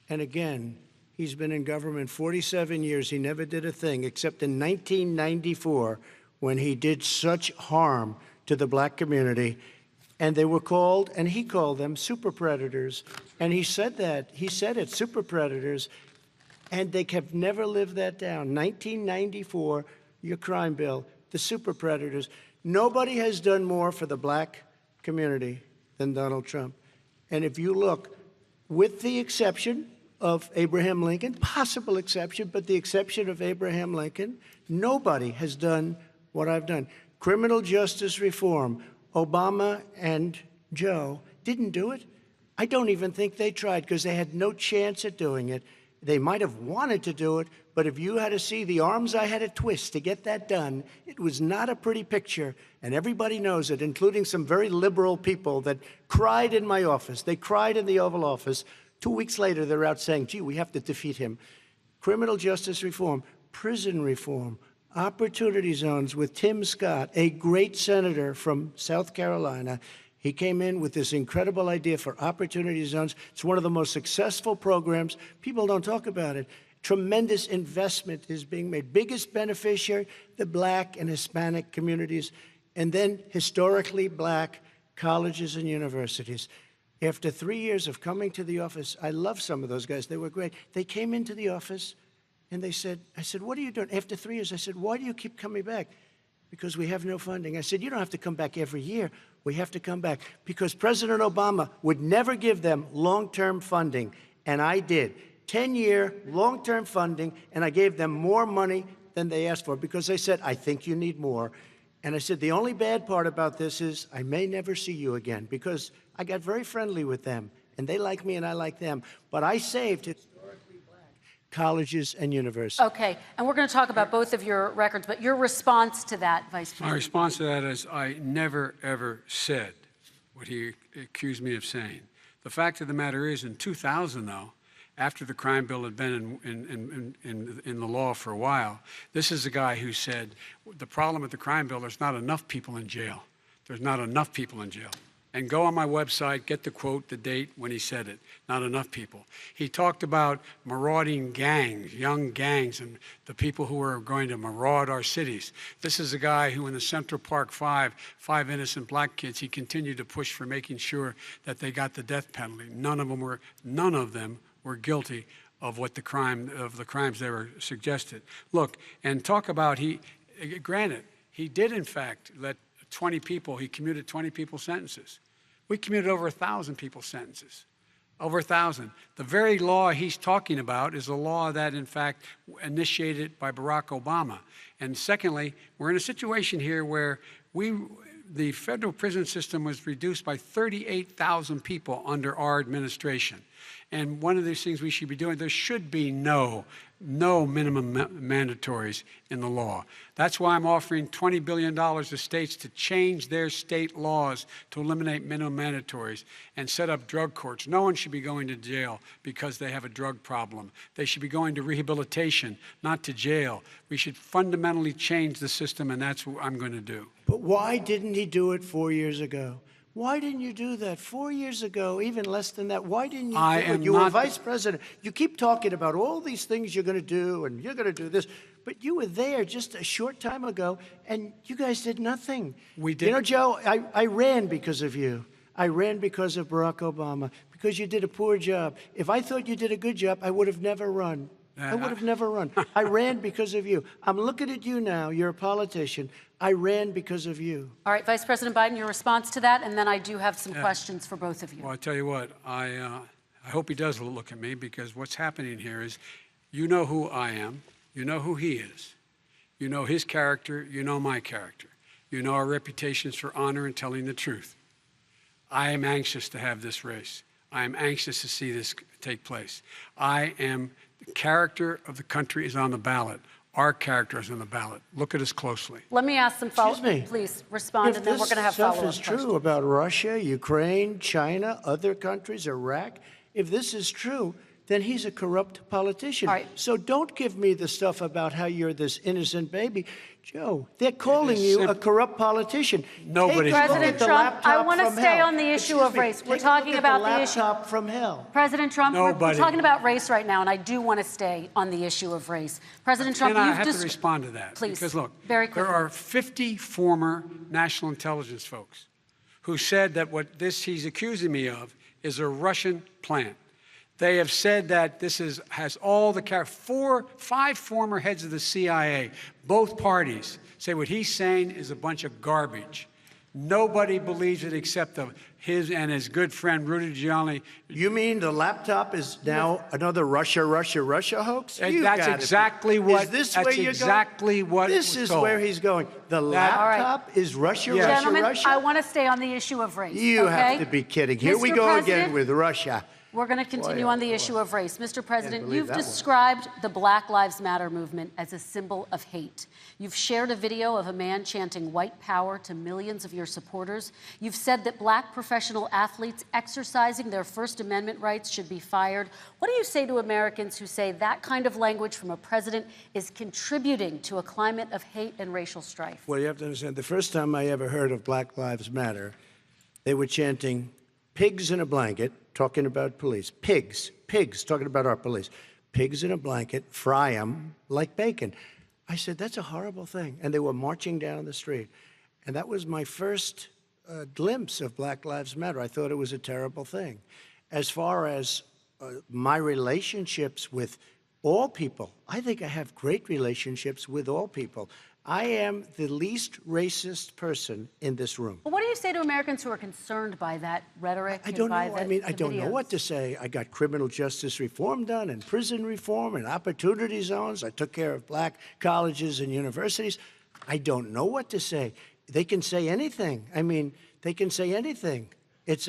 And again, he's been in government 47 years. He never did a thing except in 1994 when he did such harm to the black community. And they were called, and he called them super predators. And he said that. He said it, super predators. And they have never lived that down. 1994, your crime bill, the super predators. Nobody has done more for the black community than Donald Trump. And if you look, with the exception of Abraham Lincoln, possible exception, but the exception of Abraham Lincoln, nobody has done what I've done. Criminal justice reform, Obama and Joe didn't do it. I don't even think they tried because they had no chance at doing it. They might have wanted to do it, but if you had to see the arms I had to twist to get that done, it was not a pretty picture, and everybody knows it, including some very liberal people that cried in my office. They cried in the Oval Office. 2 weeks later, they're out saying, gee, we have to defeat him. Criminal justice reform, prison reform, opportunity zones with Tim Scott, a great senator from South Carolina. He came in with this incredible idea for opportunity zones. It's one of the most successful programs. People don't talk about it. Tremendous investment is being made. Biggest beneficiary, the black and Hispanic communities, and then historically black colleges and universities. After 3 years of coming to the office, I love some of those guys. They were great. They came into the office and they said, I said, what are you doing? After 3 years, I said, why do you keep coming back? Because we have no funding. I said, you don't have to come back every year. We have to come back. Because President Obama would never give them long-term funding, and I did. 10-year long-term funding, and I gave them more money than they asked for because they said, I think you need more. And I said, the only bad part about this is I may never see you again because I got very friendly with them, and they like me and I like them. But I saved historically black colleges and universities. Okay, and we're going to talk about both of your records, but your response to that, Vice President. My response to that is I never, ever said what he accused me of saying. The fact of the matter is, in 2000, though, after the crime bill had been in the law for a while, this is a guy who said, the problem with the crime bill, there's not enough people in jail. There's not enough people in jail. And go on my website, get the quote, the date when he said it. Not enough people. He talked about marauding gangs, young gangs, and the people who are going to maraud our cities. This is a guy who in the Central Park five innocent black kids, he continued to push for making sure that they got the death penalty. None of them were guilty of the crimes they were suggested. Look, and talk about granted, he did in fact let 20 people, he commuted 20 people's sentences. We commuted over 1,000 people's sentences. Over 1,000. The very law he's talking about is a law that, in fact, initiated by Barack Obama. And secondly, we're in a situation here where the federal prison system was reduced by 38,000 people under our administration. And one of these things we should be doing, there should be no minimum mandatories in the law. That's why I'm offering $20 billion to states to change their state laws to eliminate minimum mandatories and set up drug courts. No one should be going to jail because they have a drug problem. They should be going to rehabilitation, not to jail. We should fundamentally change the system, and that's what I'm going to do. But why didn't he do it 4 years ago? Why didn't you do that 4 years ago, even less than that? Why didn't you do it? You were vice president. You keep talking about all these things you're going to do, and you're going to do this. But you were there just a short time ago, and you guys did nothing. We did. You know, Joe, I ran because of you. I ran because of Barack Obama, because you did a poor job. If I thought you did a good job, I would have never run. I would have never run. I ran because of you. I'm looking at you now. You're a politician. I ran because of you. All right, Vice President Biden, your response to that, and then I do have some questions for both of you. Well, I tell you what, I hope he does look at me, because what's happening here is, you know who I am, you know who he is, you know his character, you know my character, you know our reputations for honor and telling the truth. I am anxious to have this race. I am anxious to see this take place. The character of the country is on the ballot. Our character is on the ballot. Look at us closely. Let me ask some follow-up. Please respond, and then we're going to have follow-up questions. If this stuff is true about Russia, Ukraine, China, other countries, Iraq, if this is true, then he's a corrupt politician. All right. So don't give me the stuff about how you're this innocent baby. Joe, they're calling you a corrupt politician. Nobody's President Trump, I want to stay on the issue of race. We're talking about the issue. Laptop from hell. President Trump, we're talking about race right now, and I do want to stay on the issue of race. President Trump, I have to respond to that. Please, because look, very quickly. there are 50 former national intelligence folks who said that what he's accusing me of is a Russian plant. They have said that this has all the 5 former heads of the CIA, both parties, say what he's saying is a bunch of garbage. Nobody believes it except his and his good friend Rudy Giuliani. You mean the laptop is now another Russia hoax? That's exactly what. Is this where you're going? This is where he's going. The laptop is Russia. Gentlemen, I want to stay on the issue of race. You have to be kidding. Here we go again with Russia. We're going to continue on the issue of race. Mr. President, you've described the Black Lives Matter movement as a symbol of hate. You've shared a video of a man chanting white power to millions of your supporters. You've said that black professional athletes exercising their First Amendment rights should be fired. What do you say to Americans who say that kind of language from a president is contributing to a climate of hate and racial strife? Well, you have to understand, the first time I ever heard of Black Lives Matter, they were chanting pigs in a blanket, talking about police. Pigs, talking about our police. Pigs in a blanket, fry them like bacon. I said, that's a horrible thing. And they were marching down the street. And that was my first glimpse of Black Lives Matter. I thought it was a terrible thing. As far as my relationships with all people, I think I have great relationships with all people. I am the least racist person in this room. Well, what do you say to Americans who are concerned by that rhetoric? I don't know. I mean, I don't know what to videos? say. I got criminal justice reform done and prison reform and opportunity zones. I took care of black colleges and universities. I don't know what to say. They can say anything. I mean, they can say anything. It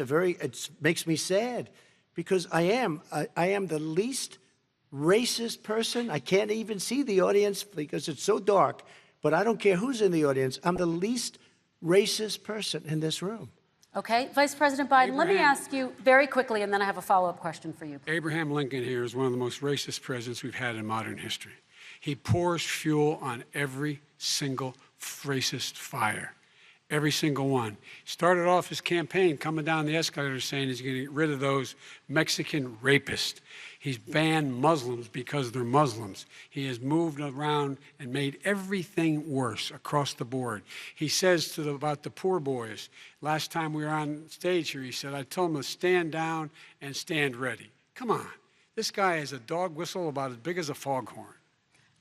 makes me sad because I am the least racist person. I can't even see the audience because it's so dark. But I don't care who's in the audience. I'm the least racist person in this room. Okay, Vice President Biden, let me ask you very quickly, and then I have a follow-up question for you. Abraham Lincoln here is one of the most racist presidents we've had in modern history. He pours fuel on every single racist fire. Every single one. Started off his campaign coming down the escalator saying he's going to get rid of those Mexican rapists. He's banned Muslims because they're Muslims. He has moved around and made everything worse across the board. He says about the poor boys, last time we were on stage here, he said, I told them to stand down and stand ready. Come on. This guy has a dog whistle about as big as a foghorn.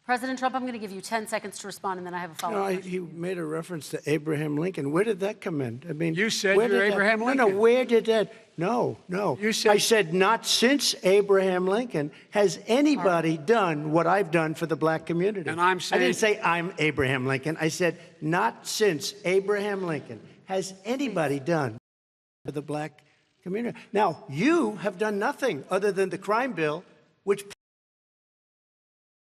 President Trump, I'm going to give you 10 seconds to respond, and then I have a follow-up question. He made a reference to Abraham Lincoln. Where did that come in? I mean, You said you're Abraham Lincoln. No, where did that? No. You said, I said not since Abraham Lincoln has anybody done what I've done for the black community. And I'm saying, I didn't say I'm Abraham Lincoln. I said not since Abraham Lincoln has anybody done for the black community. Now, you have done nothing other than the crime bill, which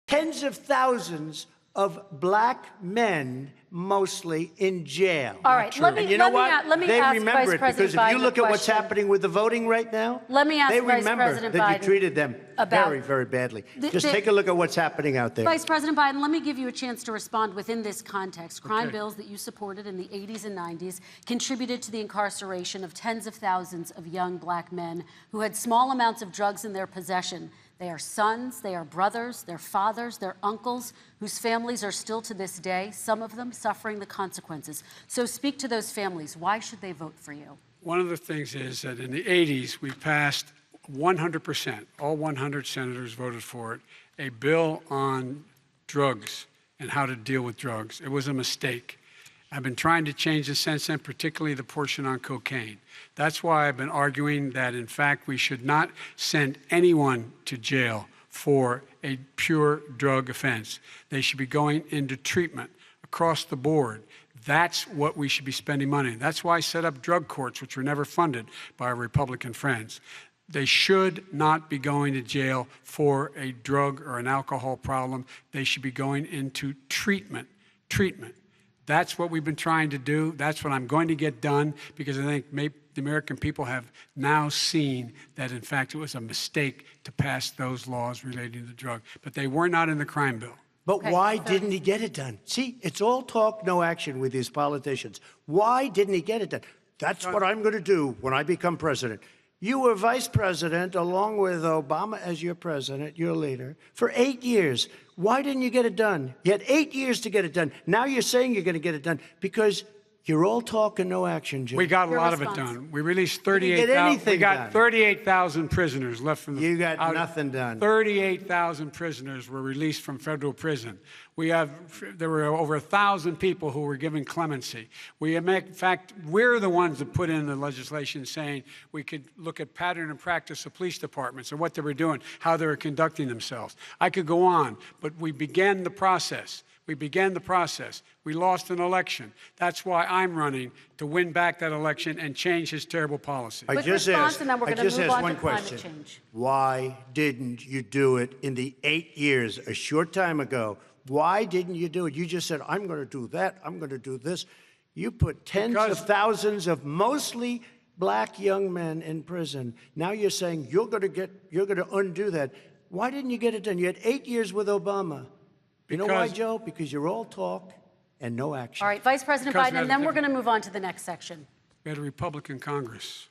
tens of thousands of black men, mostly in jail. All right, let me and you know what? let me they ask remember Vice it President because if you Biden look a at what's question. happening with the voting right now, Let me ask they Vice remember President that Biden you treated them about very, very badly. Just take a look at what's happening out there. Vice President Biden, let me give you a chance to respond within this context. Crime Okay. bills that you supported in the 80s and 90s contributed to the incarceration of tens of thousands of young black men who had small amounts of drugs in their possession. They are sons, they are brothers, they're fathers, they're uncles, whose families are still to this day, some of them suffering the consequences. So speak to those families. Why should they vote for you? one of the things is that in the 80s, we passed 100%, all 100 senators voted for it, a bill on drugs and how to deal with drugs. It was a mistake. I've been trying to change the since then, particularly the portion on cocaine. That's why I've been arguing that, in fact, we should not send anyone to jail for a pure drug offense. They should be going into treatment across the board. That's what we should be spending money on. That's why I set up drug courts, which were never funded by our Republican friends. They should not be going to jail for a drug or an alcohol problem. They should be going into treatment. That's what we've been trying to do. That's what I'm going to get done, because I think maybe the American people have now seen that, in fact, it was a mistake to pass those laws relating to drug. But they were not in the crime bill. But why didn't he get it done? See, it's all talk, no action with these politicians. Why didn't he get it done? That's what I'm going to do when I become president. You were vice president along with Obama as your president, your leader, for 8 years. Why didn't you get it done? You had 8 years to get it done. Now you're saying you're going to get it done because you're all talk and no action, Jim. We got a Your lot response. of it done. We released You didn't get 38,000. anything We got done. 38,000 prisoners left from the. You got nothing done. 38,000 prisoners were released from federal prison. There were over 1,000 people who were given clemency. In fact, we're the ones that put in the legislation saying we could look at pattern and practice of police departments and what they were doing, how they were conducting themselves. I could go on, but we began the process. We lost an election. That's why I'm running to win back that election and change his terrible policy. I Quick just response, asked, and then we're I going to just move asked on one to climate question. change. Why didn't you do it in the 8 years, a short time ago? Why didn't you do it? You just said, I'm going to do that, I'm going to do this. You put tens of thousands of mostly black young men in prison. Now you're saying you're going to undo that. Why didn't you get it done? You had 8 years with Obama. You know why, Joe? Because you're all talk and no action. All right, Vice President Because Biden, and then we're going to move on to the next section. We had a Republican Congress.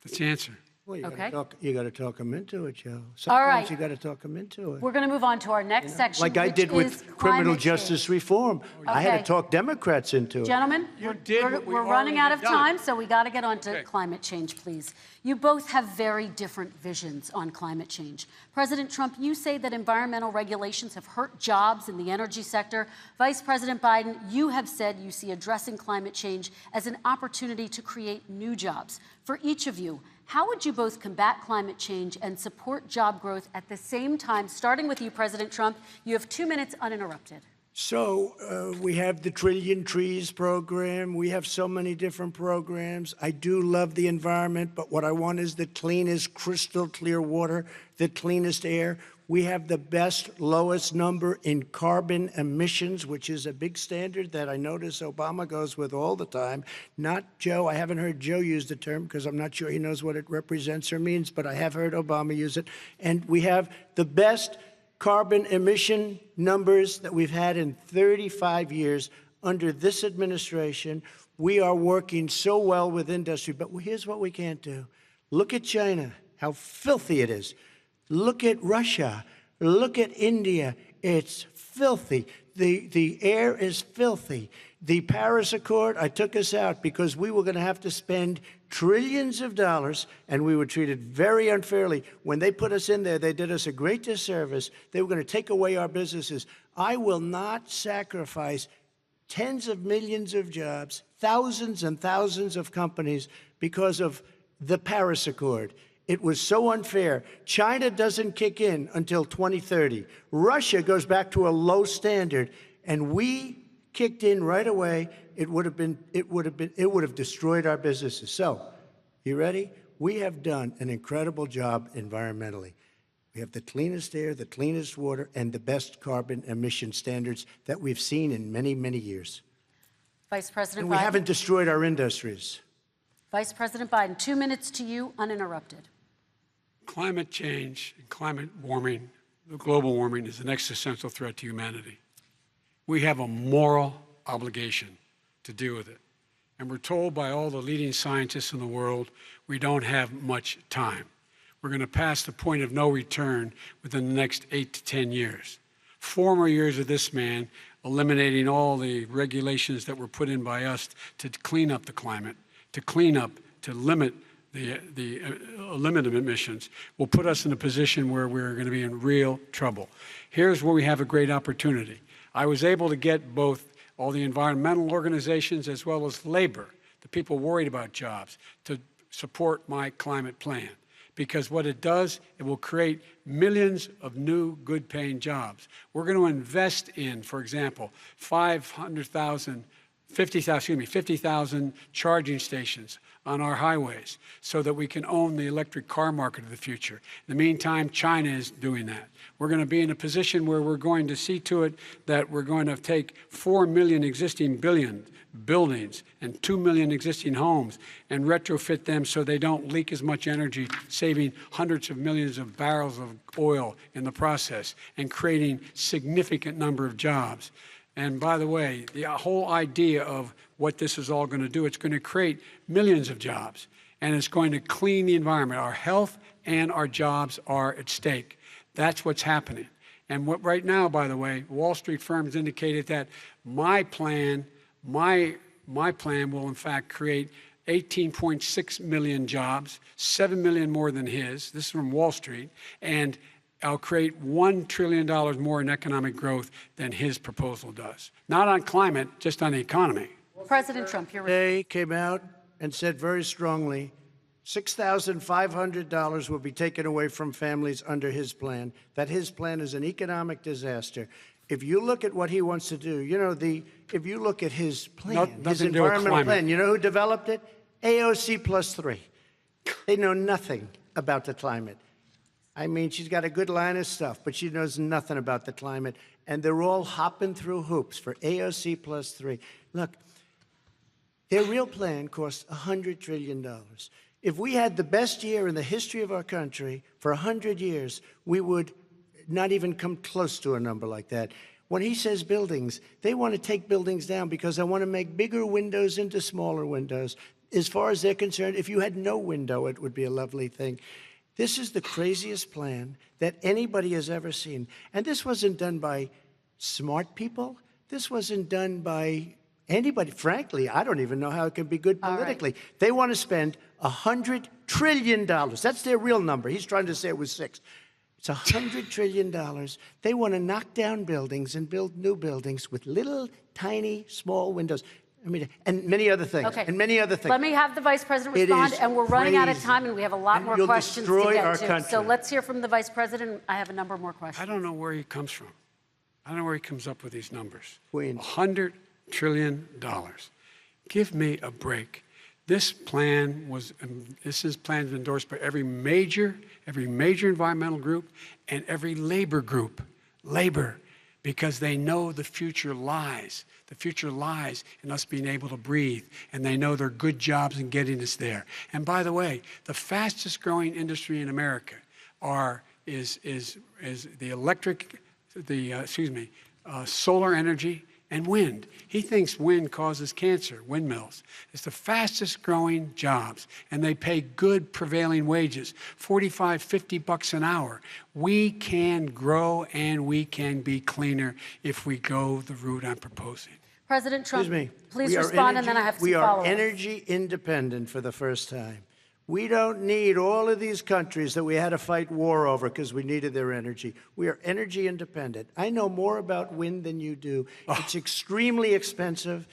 That's the answer. Well, Okay. You got to talk them into it, Joe. All right. Sometimes you got to talk them into it. We're going to move on to our next section, Like I which did is with criminal climate justice change. reform. I had Okay. to talk Democrats into it. Gentlemen, You did we're, what we we're running out of already done. time, so we got to get on to Okay. climate change, please. You both have very different visions on climate change. President Trump, you say that environmental regulations have hurt jobs in the energy sector. Vice President Biden, you have said you see addressing climate change as an opportunity to create new jobs. For each of you, how would you both combat climate change and support job growth at the same time? Starting with you, President Trump, you have 2 minutes uninterrupted. So we have the Trillion Trees program. We have so many different programs. I do love the environment, but what I want is the cleanest, crystal clear water, the cleanest air. We have the best, lowest number in carbon emissions, which is a big standard that I notice Obama goes with all the time. Not Joe. I haven't heard Joe use the term because I'm not sure he knows what it represents or means, but I have heard Obama use it. And we have the best carbon emission numbers that we've had in 35 years under this administration. We are working so well with industry, but here's what we can't do. Look at China, how filthy it is. Look at Russia. Look at India. It's filthy. The air is filthy. The Paris Accord, I took us out because we were going to have to spend trillions of dollars, and we were treated very unfairly. When they put us in there, they did us a great disservice. They were going to take away our businesses. I will not sacrifice tens of millions of jobs, thousands and thousands of companies because of the Paris Accord. It was so unfair. China doesn't kick in until 2030. Russia goes back to a low standard, and we kicked in right away. It would have destroyed our businesses. So, you ready? We have done an incredible job environmentally. We have the cleanest air, the cleanest water, and the best carbon emission standards that we've seen in many, many years. Vice President And we Biden. haven't destroyed our industries. Vice President Biden, 2 minutes to you, uninterrupted. Climate change and climate warming, the global warming, is an existential threat to humanity. We have a moral obligation to deal with it. And we're told by all the leading scientists in the world we don't have much time. We're going to pass the point of no return within the next 8 to 10 years. 4 more years of this man eliminating all the regulations that were put in by us to clean up the climate, to limit the limit of emissions will put us in a position where we're going to be in real trouble. Here's where we have a great opportunity. I was able to get both all the environmental organizations as well as labor, the people worried about jobs, to support my climate plan. Because what it does, it will create millions of new good-paying jobs. We're going to invest in, for example, 50,000 charging stations on our highways so that we can own the electric car market of the future. In the meantime, China is doing that. We're going to be in a position where we're going to see to it that we're going to take 4 million existing buildings and 2 million existing homes and retrofit them so they don't leak as much energy, saving hundreds of millions of barrels of oil in the process and creating significant number of jobs. And by the way, the whole idea of what this is all going to do, it's going to create millions of jobs, and it's going to clean the environment. Our health and our jobs are at stake. That's what's happening. And what right now, by the way, Wall Street firms indicated that my plan will in fact create 18.6 million jobs, 7 million more than his. This is from Wall Street. And I'll create $1 trillion more in economic growth than his proposal does. Not on climate, just on the economy. President Trump, you're They came out and said very strongly, $6,500 will be taken away from families under his plan, that his plan is an economic disaster. If you look at what he wants to do, if you look at his plan, his environmental plan, you know who developed it? AOC +3. They know nothing about the climate. I mean, she's got a good line of stuff, but she knows nothing about the climate. And they're all hopping through hoops for AOC +3. Look, their real plan costs $100 trillion. If we had the best year in the history of our country for 100 years, we would not even come close to a number like that. When he says buildings, they want to take buildings down because they want to make bigger windows into smaller windows. as far as they're concerned, if you had no window, it would be a lovely thing. This is the craziest plan that anybody has ever seen. And this wasn't done by smart people. This wasn't done by anybody. Frankly, I don't even know how it can be good politically. Right. They want to spend $100 trillion. That's their real number. He's trying to say it was 6. It's $100 trillion. They want to knock down buildings and build new buildings with little, tiny, small windows. I mean, and many other things. Okay. And many other things. Let me have the Vice President respond, and we're running out of time, and we have a lot more questions to get to. So let's hear from the Vice President. I have a number more questions. I don't know where he comes from. I don't know where he comes up with these numbers. Queens. $100 trillion. Give me a break. This plan was, endorsed by every major environmental group and every labor group. Labor, because they know the future lies. The future lies in us being able to breathe, and they know there are good jobs in getting us there. And by the way, the fastest growing industry in America is solar energy and wind. He thinks wind causes cancer, windmills. It's the fastest growing jobs, and they pay good prevailing wages, $45, $50 an hour. We can grow and we can be cleaner if we go the route I'm proposing. President Trump, Excuse me. please respond, and then I have some follow-ups. We are energy independent for the first time. We don't need all of these countries that we had to fight war over because we needed their energy. We are energy independent. I know more about wind than you do. It's extremely expensive,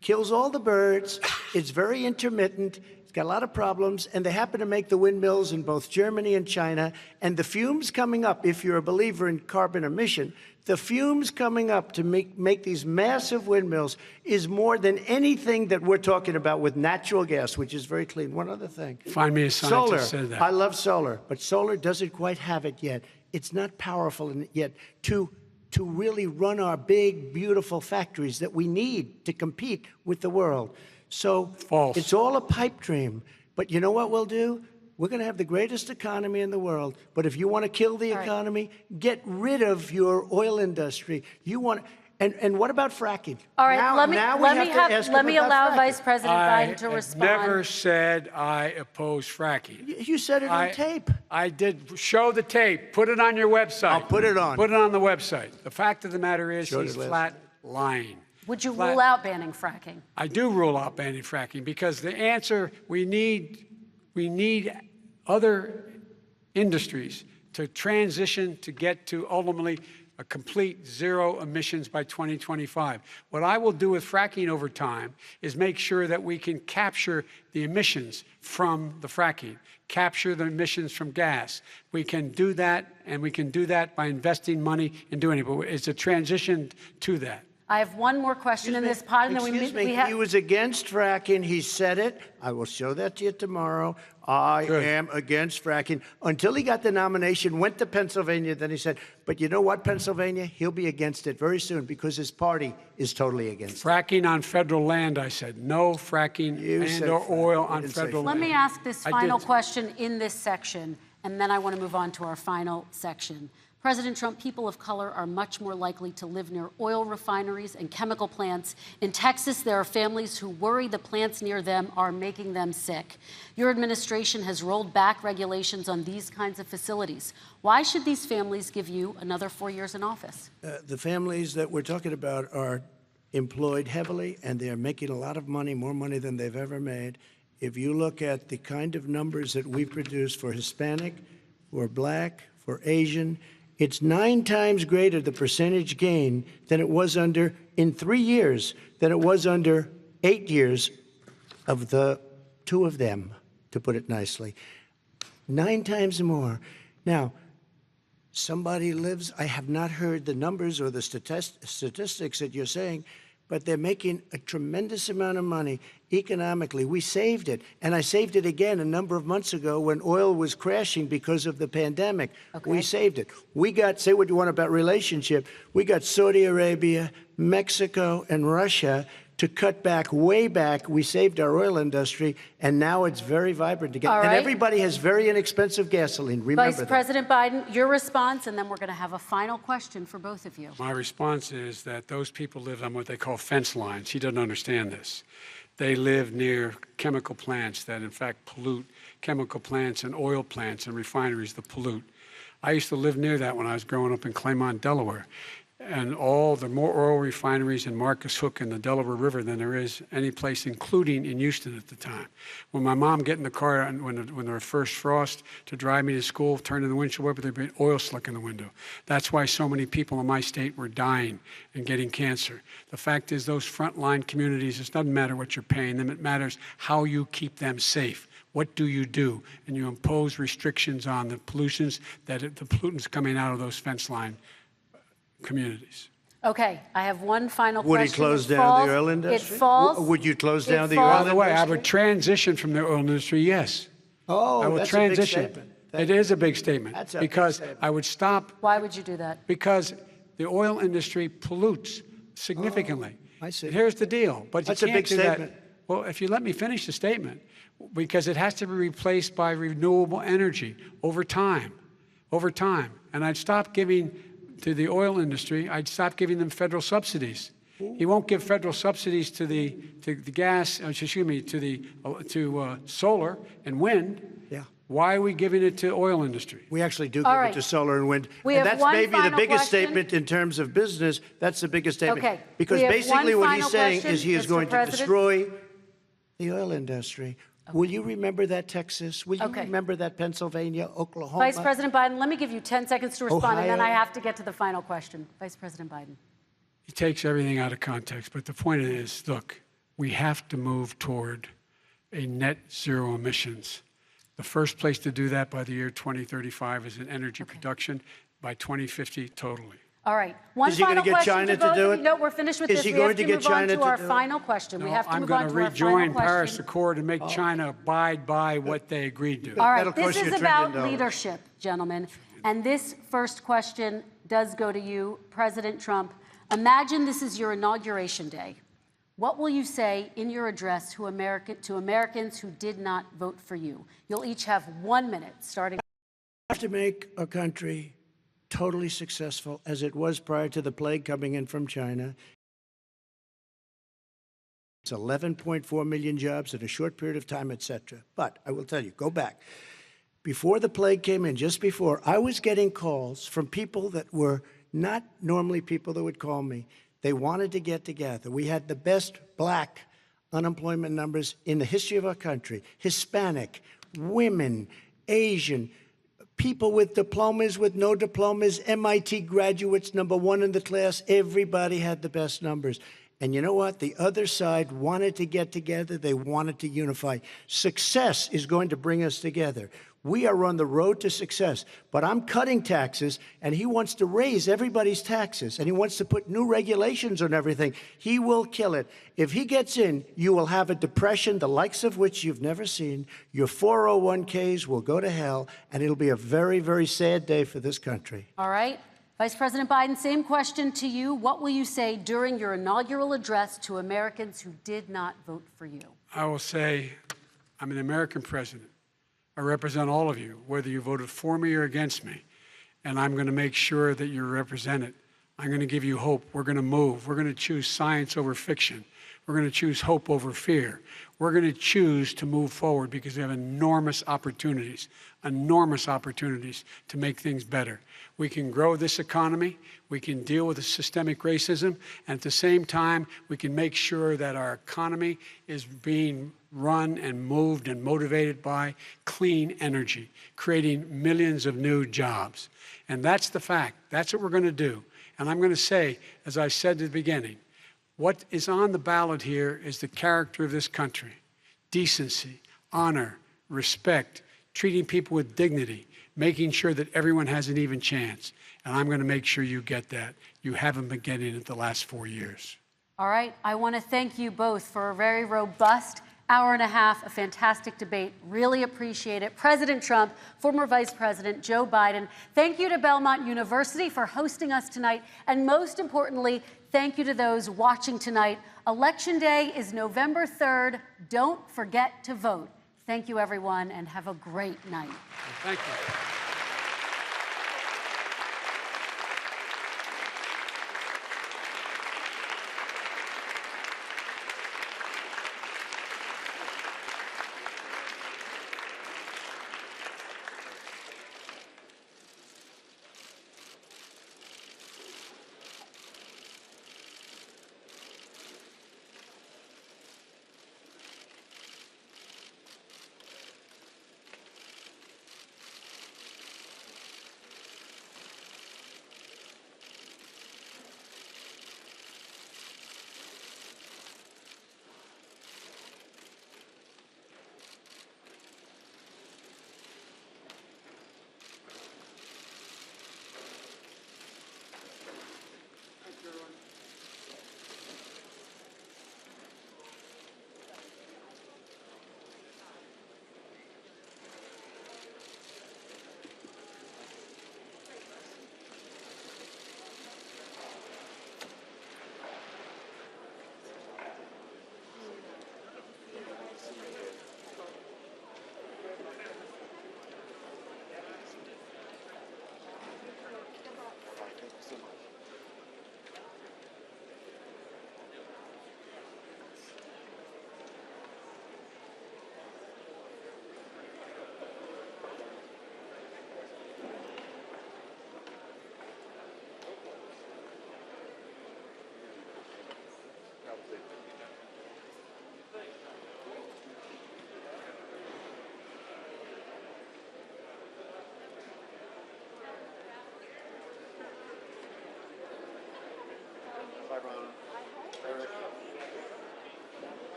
kills all the birds, it's very intermittent, it's got a lot of problems, and they happen to make the windmills in both Germany and China. And the fumes coming up, if you're a believer in carbon emission, the fumes coming up to make these massive windmills is more than anything that we're talking about with natural gas, which is very clean. One other thing. Find me a scientist said that. I love solar, but solar doesn't quite have it yet. It's not powerful yet to really run our big, beautiful factories that we need to compete with the world. So False. It's all a pipe dream. But you know what we'll do? We're going to have the greatest economy in the world. But if you want to kill the economy, get rid of your oil industry. You want, and what about fracking? All right, let me allow Vice President Biden to respond. I never said I oppose fracking. You said it on tape. I did. Show the tape. Put it on your website. I'll put it on. Put it on the website. The fact of the matter is he's flat lying. Would you rule out banning fracking? I do rule out banning fracking because the answer, we need other industries to transition to get to ultimately a complete zero emissions by 2025. What I will do with fracking over time is make sure that we can capture the emissions from the fracking, capture the emissions from gas. We can do that, and we can do that by investing money in doing it. But it's a transition to that. I have one more question in this pod, and then we have. He was against fracking. He said it. I will show that to you tomorrow. I am against fracking. Until he got the nomination, went to Pennsylvania, then he said, but you know what, Pennsylvania? He'll be against it very soon because his party is totally against it. Fracking on federal land, I said. No fracking or oil on federal land. Let me ask this final question in this section, and then I want to move on to our final section. President Trump, people of color are much more likely to live near oil refineries and chemical plants. In Texas, there are families who worry the plants near them are making them sick. Your administration has rolled back regulations on these kinds of facilities. Why should these families give you another 4 years in office? The families that we're talking about are employed heavily, and they're making a lot of money, more money than they've ever made. If you look at the kind of numbers that we produce for Hispanic, for Black, for Asian, it's 9 times greater, the percentage gain, than it was in 3 years, than it was under 8 years of the 2 of them, to put it nicely. 9 times more. Now, somebody lives, I have not heard the numbers or the statistics that you're saying, but they're making a tremendous amount of money economically. We saved it, and I saved it again a number of months ago when oil was crashing because of the pandemic. Okay. We saved it. We got, say what you want about relationship, we got Saudi Arabia, Mexico, and Russia to cut back, way back. We saved our oil industry, and now it's very vibrant again. And everybody has very inexpensive gasoline. Remember that. Vice President Biden, your response, and then we're going to have a final question for both of you. My response is that those people live on what they call fence lines. He doesn't understand this. They live near chemical plants that, in fact, pollute, chemical plants and oil plants and refineries that pollute. I used to live near that when I was growing up in Claymont, Delaware. And the more oil refineries in Marcus Hook and the Delaware River than there is any place, including in Houston at the time. When my mom get in the car when there was first frost to drive me to school, turn in the windshield wiper, there'd be oil slick in the window. That's why so many people in my state were dying and getting cancer. The fact is, those frontline communities, it doesn't matter what you're paying them, it matters how you keep them safe. What do? And you impose restrictions on the pollutions the pollutants coming out of those fence line communities. Okay, I have one final Would question. he close down the oil industry? Would you close down the oil industry? By the way, I would transition from the oil industry, yes. Oh, I will that's transition. a big statement. It is a big statement. That's a because big statement. I would stop. Why would you do that? Because the oil industry pollutes significantly. I see. Here's the deal. But That's you a can't big do statement. that. Well, if you let me finish the statement, because it has to be replaced by renewable energy over time. And I'd stop giving to the oil industry, I'd stop giving them federal subsidies. He won't give federal subsidies to the gas, to solar and wind. Yeah. Why are we giving it to oil industry? We actually do All give right. it to solar and wind. We And have that's one maybe the final biggest question. statement in terms of business. That's the biggest statement. Okay. Because We have basically one what he's final saying question, is he is Mr. going to President. destroy the oil industry. Will you remember that, Texas? Will you Okay. remember that, Pennsylvania, Oklahoma? Vice President Biden, let me give you 10 seconds to respond, and then Ohio. I have to get to the final question. Vice President Biden. He takes everything out of context. But the point is, look, we have to move toward a net zero emissions. The first place to do that by the year 2035 is in energy production, by 2050 totally. All right. One Is he gonna final get question China to both to do of you. it? No, we're finished with Is this. he We going have to to get move on China to to our do it? final question. We have to I'm move going on to to our rejoin final Paris question. Accord and make China abide by what they agreed to. All right, That'll this cost you is $1 about trillion. leadership, gentlemen. And this first question does go to you, President Trump. Imagine this is your inauguration day. What will you say in your address to Americans who did not vote for you? You'll each have 1 minute, starting. We have to make our country totally successful as it was prior to the plague coming in from China. It's 11.4 million jobs in a short period of time, etc. But I will tell you, go back. Before the plague came in, just before, I was getting calls from people that were not normally people that would call me. They wanted to get together. We had the best black unemployment numbers in the history of our country. Hispanic, women, Asian, people with diplomas, with no diplomas, MIT graduates, #1 in the class. Everybody had the best numbers. And you know what? The other side wanted to get together. They wanted to unify. Success is going to bring us together. We are on the road to success. But I'm cutting taxes, and he wants to raise everybody's taxes, and he wants to put new regulations on everything. He will kill it. If he gets in, you will have a depression, the likes of which you've never seen. Your 401ks will go to hell, and it'll be a very, very sad day for this country. All right. Vice President Biden, same question to you. What will you say during your inaugural address to Americans who did not vote for you? I will say, I'm an American president. I represent all of you, whether you voted for me or against me. And I'm going to make sure that you're represented. I'm going to give you hope. We're going to move. We're going to choose science over fiction. We're going to choose hope over fear. We're going to choose to move forward because we have enormous opportunities to make things better. We can grow this economy. We can deal with the systemic racism. And at the same time, we can make sure that our economy is being run and moved and motivated by clean energy, creating millions of new jobs. And that's the fact. That's what we're going to do. And I'm going to say, as I said at the beginning, what is on the ballot here is the character of this country: decency, honor, respect, treating people with dignity, making sure that everyone has an even chance. And I'm going to make sure you get that. You haven't been getting it the last 4 years. All right. I want to thank you both for a very robust hour and a half, a fantastic debate. Really appreciate it. President Trump, former Vice President Joe Biden, thank you to Belmont University for hosting us tonight. And most importantly, thank you to those watching tonight. Election Day is November 3rd. Don't forget to vote. Thank you, everyone, and have a great night. Thank you.